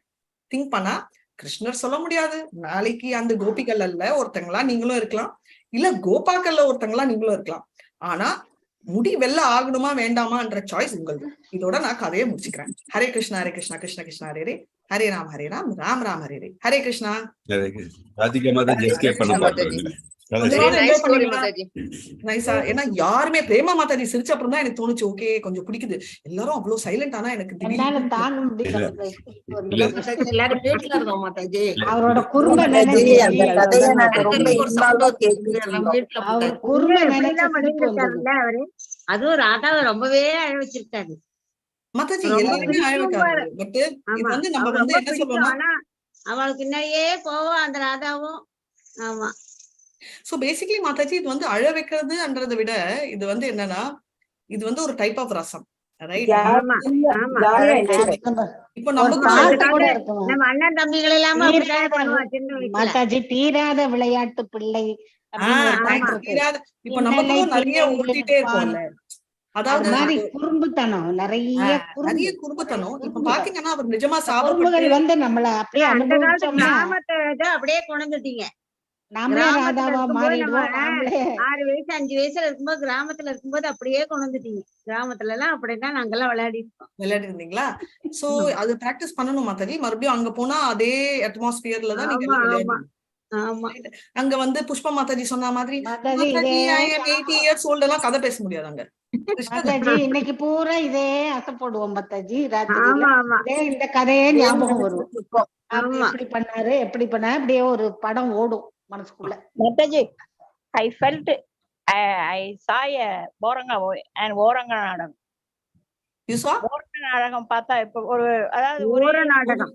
திங்க் பண்ணா கிருஷ்ணர் சொல்ல முடியாது, நாளைக்கு அந்த கோபிகள் அல்ல ஒருத்தங்களா நீங்களும் இருக்கலாம், இல்ல கோபாக்கள்ல ஒருத்தங்களா நீங்களும் இருக்கலாம். ஆனா முடி வெள்ள ஆகணுமா வேண்டாமான்ற சாய்ஸ் உங்களுக்கு. இதோட நான் கதையை முடிச்சுக்கிறேன். ஹரே கிருஷ்ணா ஹரே கிருஷ்ணா கிருஷ்ண கிருஷ்ணா ஹரே ஹரே ஹரே ராம் ராம் ராம் ஹரே ஹரே. ஹரே கிருஷ்ணா. நைஸா, ஏன்னா யாருமே பிரேமா மாதாஜி சிரிச்ச அப்புறம் தான் எனக்கு தோணுச்சு, ஓகே கொஞ்சம் பிடிக்குது. எல்லாரும் அவ்வளவு சைலண்ட் ஆனா எனக்கு அவரோட குறும்ப அதுவும் ராதாவை ரொம்பவே அழ வச்சிருக்காரு மாதாஜி, எல்லாருமே அழ வைக்காரு. பட் இது வந்து நம்ம வந்து என்ன சொல்றோம்னா, அவளுக்கு பின்னாடியே போவோம் அந்த ராதாவும். ஆமா. சோ பேசிக்கலி மாதாஜி இது வந்து அழ வைக்கிறதுன்றதை விட இது வந்து என்னன்னா, இது வந்து ஒரு டைப் ஆஃப் ரசம், ரைட்? இப்போ நம்ம அண்ணன் தம்பிகள் எல்லாமே மாதாஜி தீராத விளையாட்டு பிள்ளை. இப்போ நம்ம நிறைய ஊட்டிட்டே இருக்கோம்ல, அதாவது குறும்புத்தனம், நிறைய குறும்புத்தனம். இப்ப பாத்தீங்கன்னா அவர் நிஜமா சாப்பிடுறது வந்து நம்மள அப்படியே கிராமத்தை அப்படியே கொண்டுட்டீங்க. 6 வயசு 5 வயசுல இருக்கும்போது கிராமத்துல இருக்கும்போது அப்படியே கொண்டுட்டீங்க. கிராமத்துல எல்லாம் அப்படிதான் நாங்கெல்லாம் விளையாடி இருந்தீங்களா? சோ அது பிராக்டிஸ் பண்ணணும் மாதாஜி. மறுபடியும் அங்க போனா அதே அட்மாஸ்பியர்ல தான் நீங்க அங்க வந்து புஷ்பா மாதாஜி சொன்ன மாதிரி 80 years old எல்லாம் கதை பேச முடியாது அங்க. இன்னைக்கு பூரா இதே அசை போடுவோம் மாதாஜி. இந்த கதையே ஞாபகம் வரும், எப்படி பண்ணாரு எப்படி பண்ணாரு, அப்படியே ஒரு படம் ஓடும் மனசுக்குள்ள. Mataji, I felt I saw a ஓரங்க நாடகம். You saw? ஓரங்க நாடகம் பார்த்தா இப்ப ஒரு, அதாவது ஓர நாடகம்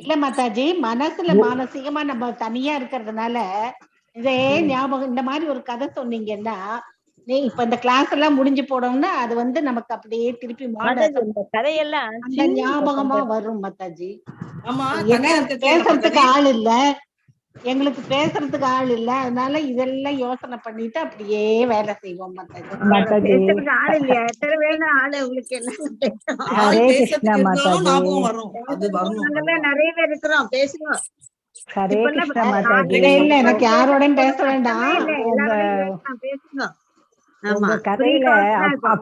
இல்ல மாதாஜி, மனசுல மானசீகமா நம்ம தனியா இருக்கிறதுனால இதே ஞாபகம். இந்த மாதிரி ஒரு கதை சொன்னீங்கன்னா, இப்ப இந்த கிளாஸ் எல்லாம் முடிஞ்சு போடணும்னா அது வந்து நமக்கு அப்படியே திருப்பி கதையெல்லாம் அந்த ஞாபகமா வரும் மாதாஜி. ஆமா, பேசுறதுக்கு ஆள் இல்ல, எங்களுக்கு பேசுறதுக்கு ஆள் இல்ல, அதனால இதெல்லாம் யோசனை பண்ணிட்டு அப்படியே வேலை செய்வோம் மாதாஜி. பேசுறதுக்கு ஆள் இல்லையா? எத்தனை பேர் ஆளு உங்களுக்கு என்ன? ஆள் ஹரே கிருஷ்ணா பேசுறதுக்கு இருந்தாலும் மாதாஜி. ஞாபகம் வரும். அது வரணும். நாங்கெல்லாம் நிறைய பேர் இருக்கிறோம், பேசுவோம். ஹரே இப்பெல்லாம் கிருஷ்ணா மாதாஜி. இல்ல இல்ல, எனக்கு யாரோடையும் பேச வேண்டாம். பேசுங்க. உங்க ஆமா, கதையில புரியுதா?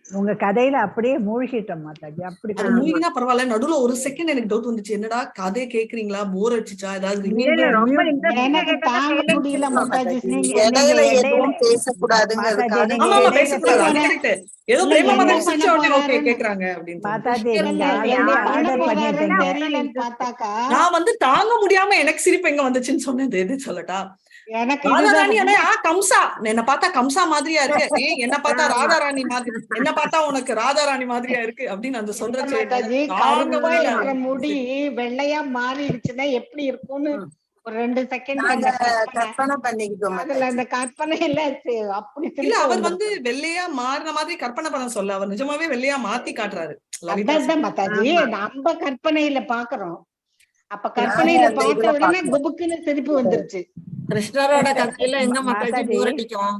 உங்க கதையில அப்படியே மூழ்கிட்டோம் மாதாஜி. அப்படி அது மூழ்கினா பரவாயில்ல. நடுவுல ஒரு செகண்ட் எனக்கு டவுட் வந்துச்சு, என்னடா கதை கேக்குறீங்களா, போர் அடிச்சுச்சா, ஏதாவது இல்ல, ரொம்ப எனக்கு தாங்க முடியல மாதாஜி. இடையில எதுவும் பேசக்கூடாதுங்கிறதுக்காக மாதாஜி, ஆமா நீங்க பேசக்கூடாது, அது கரெக்ட். ஏதோ இல்ல, பிரேமா என்ன மாதிரி சிரிச்ச பண்ண உடனே ஓகே போறாருன்னு கேக்குறாங்க அப்படின்னு மாதாஜி இல்ல, நீங்க இல்ல, ஆல்ரெடி என்ன பண்ண ஆர்டர் போறாருன்னு பண்ணிட்டீங்க. தெரியலன்னு பார்த்தாக்கா நான் வந்து தாங்க முடியாம எனக்கு சிரிப்பு எங்க வந்துச்சுன்னு சொன்னது எது சொல்லட்டா, எனக்கு ராதாராணி இதுதான் கம்சா, என்ன பார்த்தா கம்சா மாதிரியா இருக்கு, என்ன பார்த்தா ராதாராணி மாதிரி, என்ன பார்த்தா உனக்கு ராதாராணி மாதிரியா இருக்கு அப்படின்னு அந்த சொல்றச்சு மாதாஜி. தாங்க கருப்பா முடியல. இருக்கிற முடி வெள்ளையா மாறிடுச்சுன்னா எப்படி இருக்கும்னு ஒரு 2 செகண்ட் நாங்க அந்த கற்பனை பண்ணிக்கிட்டோம் அதுல அந்த கற்பனை எல்லாம் அப்படி இல்ல, திருப்பி அவர் வந்துருச்சு. வந்து வெள்ளையா மாறின மாதிரி கற்பனை பண்ண சொல்ல, அவர் நிஜமாவே வெள்ளையா மாத்தி காட்டுறாரு. லலிதா அதான் மாதாஜி, நம்ம கற்பனையில பாக்குறோம். அப்ப கற்பனையில நாங்க அந்த பார்த்த இதுல உடனே பாக்குறோம். குபுக்குன்னு திருப்பி வந்துருச்சு. கிருஷ்ணரோட கதையில எங்க மாதாஜி மாதாஜி, போர் அடிக்கும்?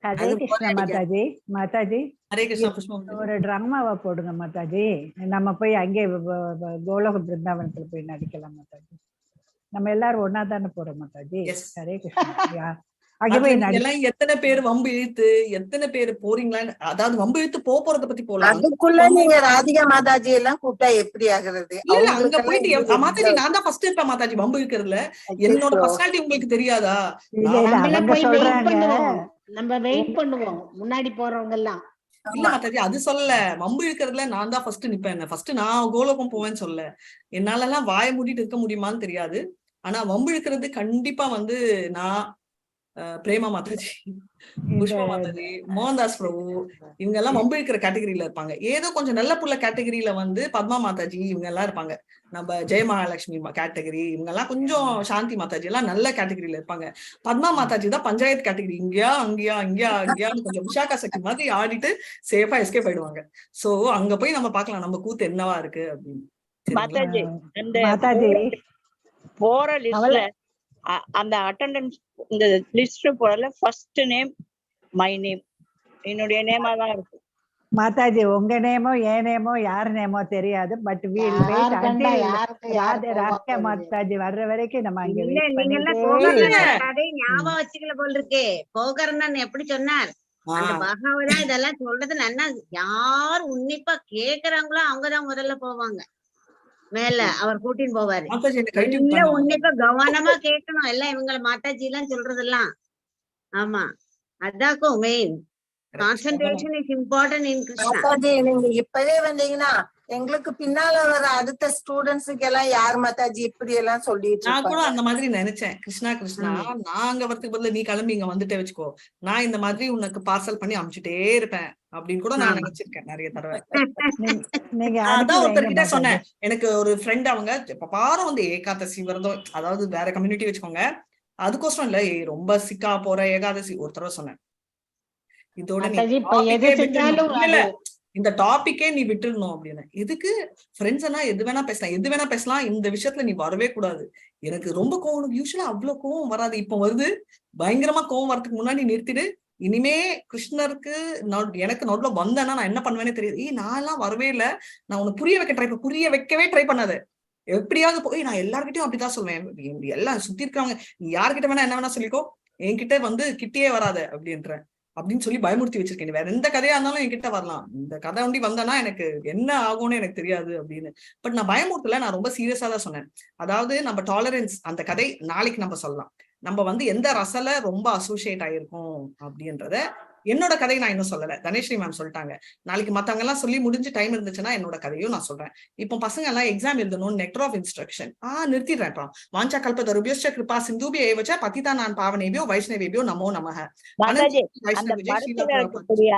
ஹரே அது கிருஷ்ணா போர் அடிக்கும். மாதாஜி. மாதாஜி ஹரே கிருஷ்ணா புஷ்பம். ஒரு டிராமாவை போடுங்க மாதாஜி. நம்ம போய் அங்கே கோலோக பிருந்தாவனத்துல போய் நடிக்கலாம் மாதாஜி. நம்ம எல்லாரும் ஒன்னா தானே போறோம் மாதாஜி. ஹரே கிருஷ்ணா. அங்கே போய் எல்லாம் எத்தனை பேர் வம்பு இழுத்து எத்தனை பேர் போறீங்களான்னு, அதாவது வம்பு இழுத்து போறத பத்தி போலாம். அதுக்குள்ள நீங்க ராதிகா மாதாஜி எல்லாம் கூப்பிட்டா எப்படி ஆகுறது? இல்ல, அங்க போயிட்டு மாதாஜி நான் தான் ஃபர்ஸ்ட் இருப்பேன் மாதாஜி வம்பு இழுக்கிறதுல. என்னோட பர்சனாலிட்டி உங்களுக்கு தெரியாதா? நம்மள போய் வெயிட் பண்ணுவோம், நம்ம வெயிட் பண்ணுவோம் முன்னாடி போறவங்க எல்லாம். இல்ல மாதாஜி, அது சொல்லல. வம்பு இழுக்கிறதுல நான் தான் ஃபர்ஸ்ட் நிப்பேன். ஃபர்ஸ்ட் நான் கோலோகம் போவேன்னு சொல்ல. என்னால எல்லாம் வாய மூடிட்டு இருக்க முடியுமான்னு தெரியாது. ஆனா வம்பு இழுக்கிறது கண்டிப்பா வந்து நான், பிரேமா மாதாஜி, புஷ்பா மாதாஜி, மோகன்தாஸ் பிரபு, இவங்க எல்லாம் வம்பு இழுக்கிற கேட்டகரியில இருப்பாங்க. ஏதோ கொஞ்சம் நல்ல புள்ள கேட்டகரியில வந்து பத்மா மாதாஜி இவங்க எல்லாம் இருப்பாங்க. நம்ம ஜெயமகாலட்சுமி கேட்டகரி, இவங்க எல்லாம் கொஞ்சம் சாந்தி மாதாஜி எல்லாம் நல்ல கேட்டகரியில இருப்பாங்க. பத்மா மாதாஜி தான் பஞ்சாயத்து கேட்டகரி, இங்கயா அங்கயா இங்கயா அங்கயான்னு கொஞ்சம் விஷாகா சக்தி மாதிரி ஆடிட்டு சேஃபா எஸ்கேப் ஆயிடுவாங்க. சோ அங்க போய் நம்ம பாக்கலாம் நம்ம கூத்து என்னவா இருக்கு அப்படின்னு. மாதாஜி, அந்த மாதாஜி போற லிஸ்ட்ல அந்த அட்டெண்டன்ஸ் இந்த லிஸ்ட் போறதுல ஃபர்ஸ்ட் நேம் மை நேம், என்னுடைய நேமா தான் இருக்கு மாதாஜி. உங்க நேமோ என் நேமோ யார் நேமோ தெரியாது. But we'll wait Radhika Mataji வர்ற வரைக்கும் நம்ம அங்க இல்ல, வெயிட் நீங்க எல்லாம் பண்ணிட்டே. கதை ஞாபகம் வச்சுக்கல போல் இருக்கே. போகர்ணன் எப்படி சொன்னார், அந்த பகவதா இதெல்லாம் சொல்றது நல்லா யார் உன்னிப்பா கேக்குறாங்களோ அவங்கதான் முதல்ல போவாங்க. மேல அவர் கூட்டின்னு போவாரு. இல்ல, உன்னிப்பா கவனமா கேட்கணும் எல்லாம் இவங்கள மாதாஜி எல்லாம் சொல்றதெல்லாம். ஆமா, அதாக்கும் main concentration is important in Krishna. Mataji நீங்க இப்பவே வந்தீங்கன்னா எங்களுக்கு பின்னால வர அடுத்த ஸ்டூடெண்ட்ஸுக்கு எல்லாம் யார் மாதாஜி இப்படி எல்லாம் சொல்லிட்டு நான் கூட அந்த மாதிரி நினைச்சேன். கிருஷ்ணா கிருஷ்ணா நான் அங்க வரதுக்கு பதிலா நீ கிளம்பி இங்க வந்துட்டே வச்சுக்கோ, நான் இந்த மாதிரி உனக்கு பார்சல் பண்ணி அனுப்பிச்சுட்டே இருப்பேன் அப்படின்னு கூட நான் நினைச்சிருக்கேன் நிறைய தடவை. அதான் ஒருத்தர்கிட்ட சொன்னேன், எனக்கு ஒரு ஃப்ரெண்ட் அவங்க இப்ப பாரு வந்து ஏகாதசி விரதம், அதாவது வேற கம்யூனிட்டி வச்சுக்கோங்க, அதுக்கோசரம் இல்ல ரொம்ப சிக்கா போற ஏகாதசி ஒரு தடவை சொன்னேன், இதோட இந்த டாபிக்கே நீ விட்டுடணும் அப்படின்னு. எதுக்கு ஃப்ரெண்ட்ஸ் எல்லாம் எது வேணா பேசலாம், இந்த விஷயத்துல நீ வரவே கூடாது. எனக்கு ரொம்ப கோவம், யூஸ்வலா அவ்வளவு கோவம் வராது, இப்ப வருது. பயங்கரமா கோவம் வரதுக்கு முன்னாடி நிறுத்திடு. இனிமே கிருஷ்ணருக்கு எனக்கு நடுவுல வந்தேன்னா நான் என்ன பண்ணுவேன்னு தெரியாது. நான் எல்லாம் வரவே இல்லை, நான் உனக்கு புரிய வைக்கவே ட்ரை பண்ணாது. எப்படியாவது போய் நான் எல்லார்கிட்டயும் அப்படிதான் சொல்லுவேன், எல்லாம் சுத்தி இருக்கிறவங்க நீ யார்கிட்ட வேணா என்ன வேணா சொல்லிக்கோ, என்கிட்ட வந்து கிட்டே வராத அப்படின்னு சொல்லி பயமுறுத்தி வச்சிருக்கேன். வேற எந்த கதையா இருந்தாலும் என்கிட்ட வரலாம், இந்த கதை ஒண்டி வந்தேன்னா எனக்கு என்ன ஆகும்னு எனக்கு தெரியாது அப்படின்னு. பட் நான் பயமுறுத்தல, நான் ரொம்ப சீரியஸா தான் சொன்னேன். அதாவது நம்ம டாலரன்ஸ், அந்த கதை நாளைக்கு நம்ம சொல்லலாம், நம்ம வந்து எந்த ரசல ரொம்ப அசோசியேட் ஆயிருக்கும் அப்படின்றத என்னோட கதையை நான் இன்னும் சொல்லல, தனேஸ்வரி மேம் சொல்லிட்டாங்க. நாளைக்கு மத்தவங்க எல்லாம் சொல்லி முடிஞ்சு டைம் இருந்துச்சுன்னா என்னோட கதையும் நான் சொல்றேன். இப்போ பசங்க எல்லாம் எக்ஸாம் எழுதணும், நெக்டர் ஆஃப் இன்ஸ்ட்ரக்ஷன் நிறுத்திடுறேன். வாஞ்சா கல்பதருபியோஸ்ச கிருபா சிந்துபிய ஏவச்ச பதிதா நான் பாவனேபியோ வைஷ்ணவேபியோ நமோ நமஹ.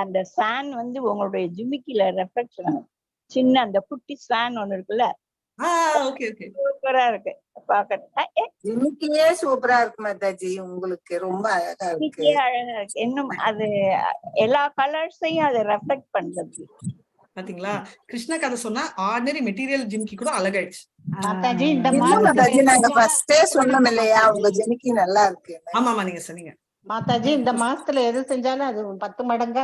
அந்த சான் வந்து உங்களுடைய ஜிமிக்கில ரெஃப்ளெக்ஷன் சின்ன அந்த குட்டி சான் ஒண்ணு இருக்குல்ல, சூப்பரா இருக்கு பாக்கறதுக்கே, சூப்பரா இருக்கு மாதாஜி, உங்களுக்கு ரொம்ப அழகா இருக்கு. இன்னும் அது எல்லா கலர்ஸையும் அதை ரெஃப்ளெக்ட் பண்றது. பாத்தீங்களா? கிருஷ்ண கதை சொன்னா ஆர்டினரி மெட்டீரியல் ஜிம்கி கூட அழகாயிடுச்சு. மாதாஜி இந்த இல்ல மாதாஜி நாங்க ஃபர்ஸ்டே சொன்னோம் இல்லையா உங்க ஜிமிக்கி நல்லா இருக்கு. ஆமாமா நீங்க சொன்னீங்க. மாதாஜி இந்த மாசத்துல எது செஞ்சாலும் அது 10 மடங்கா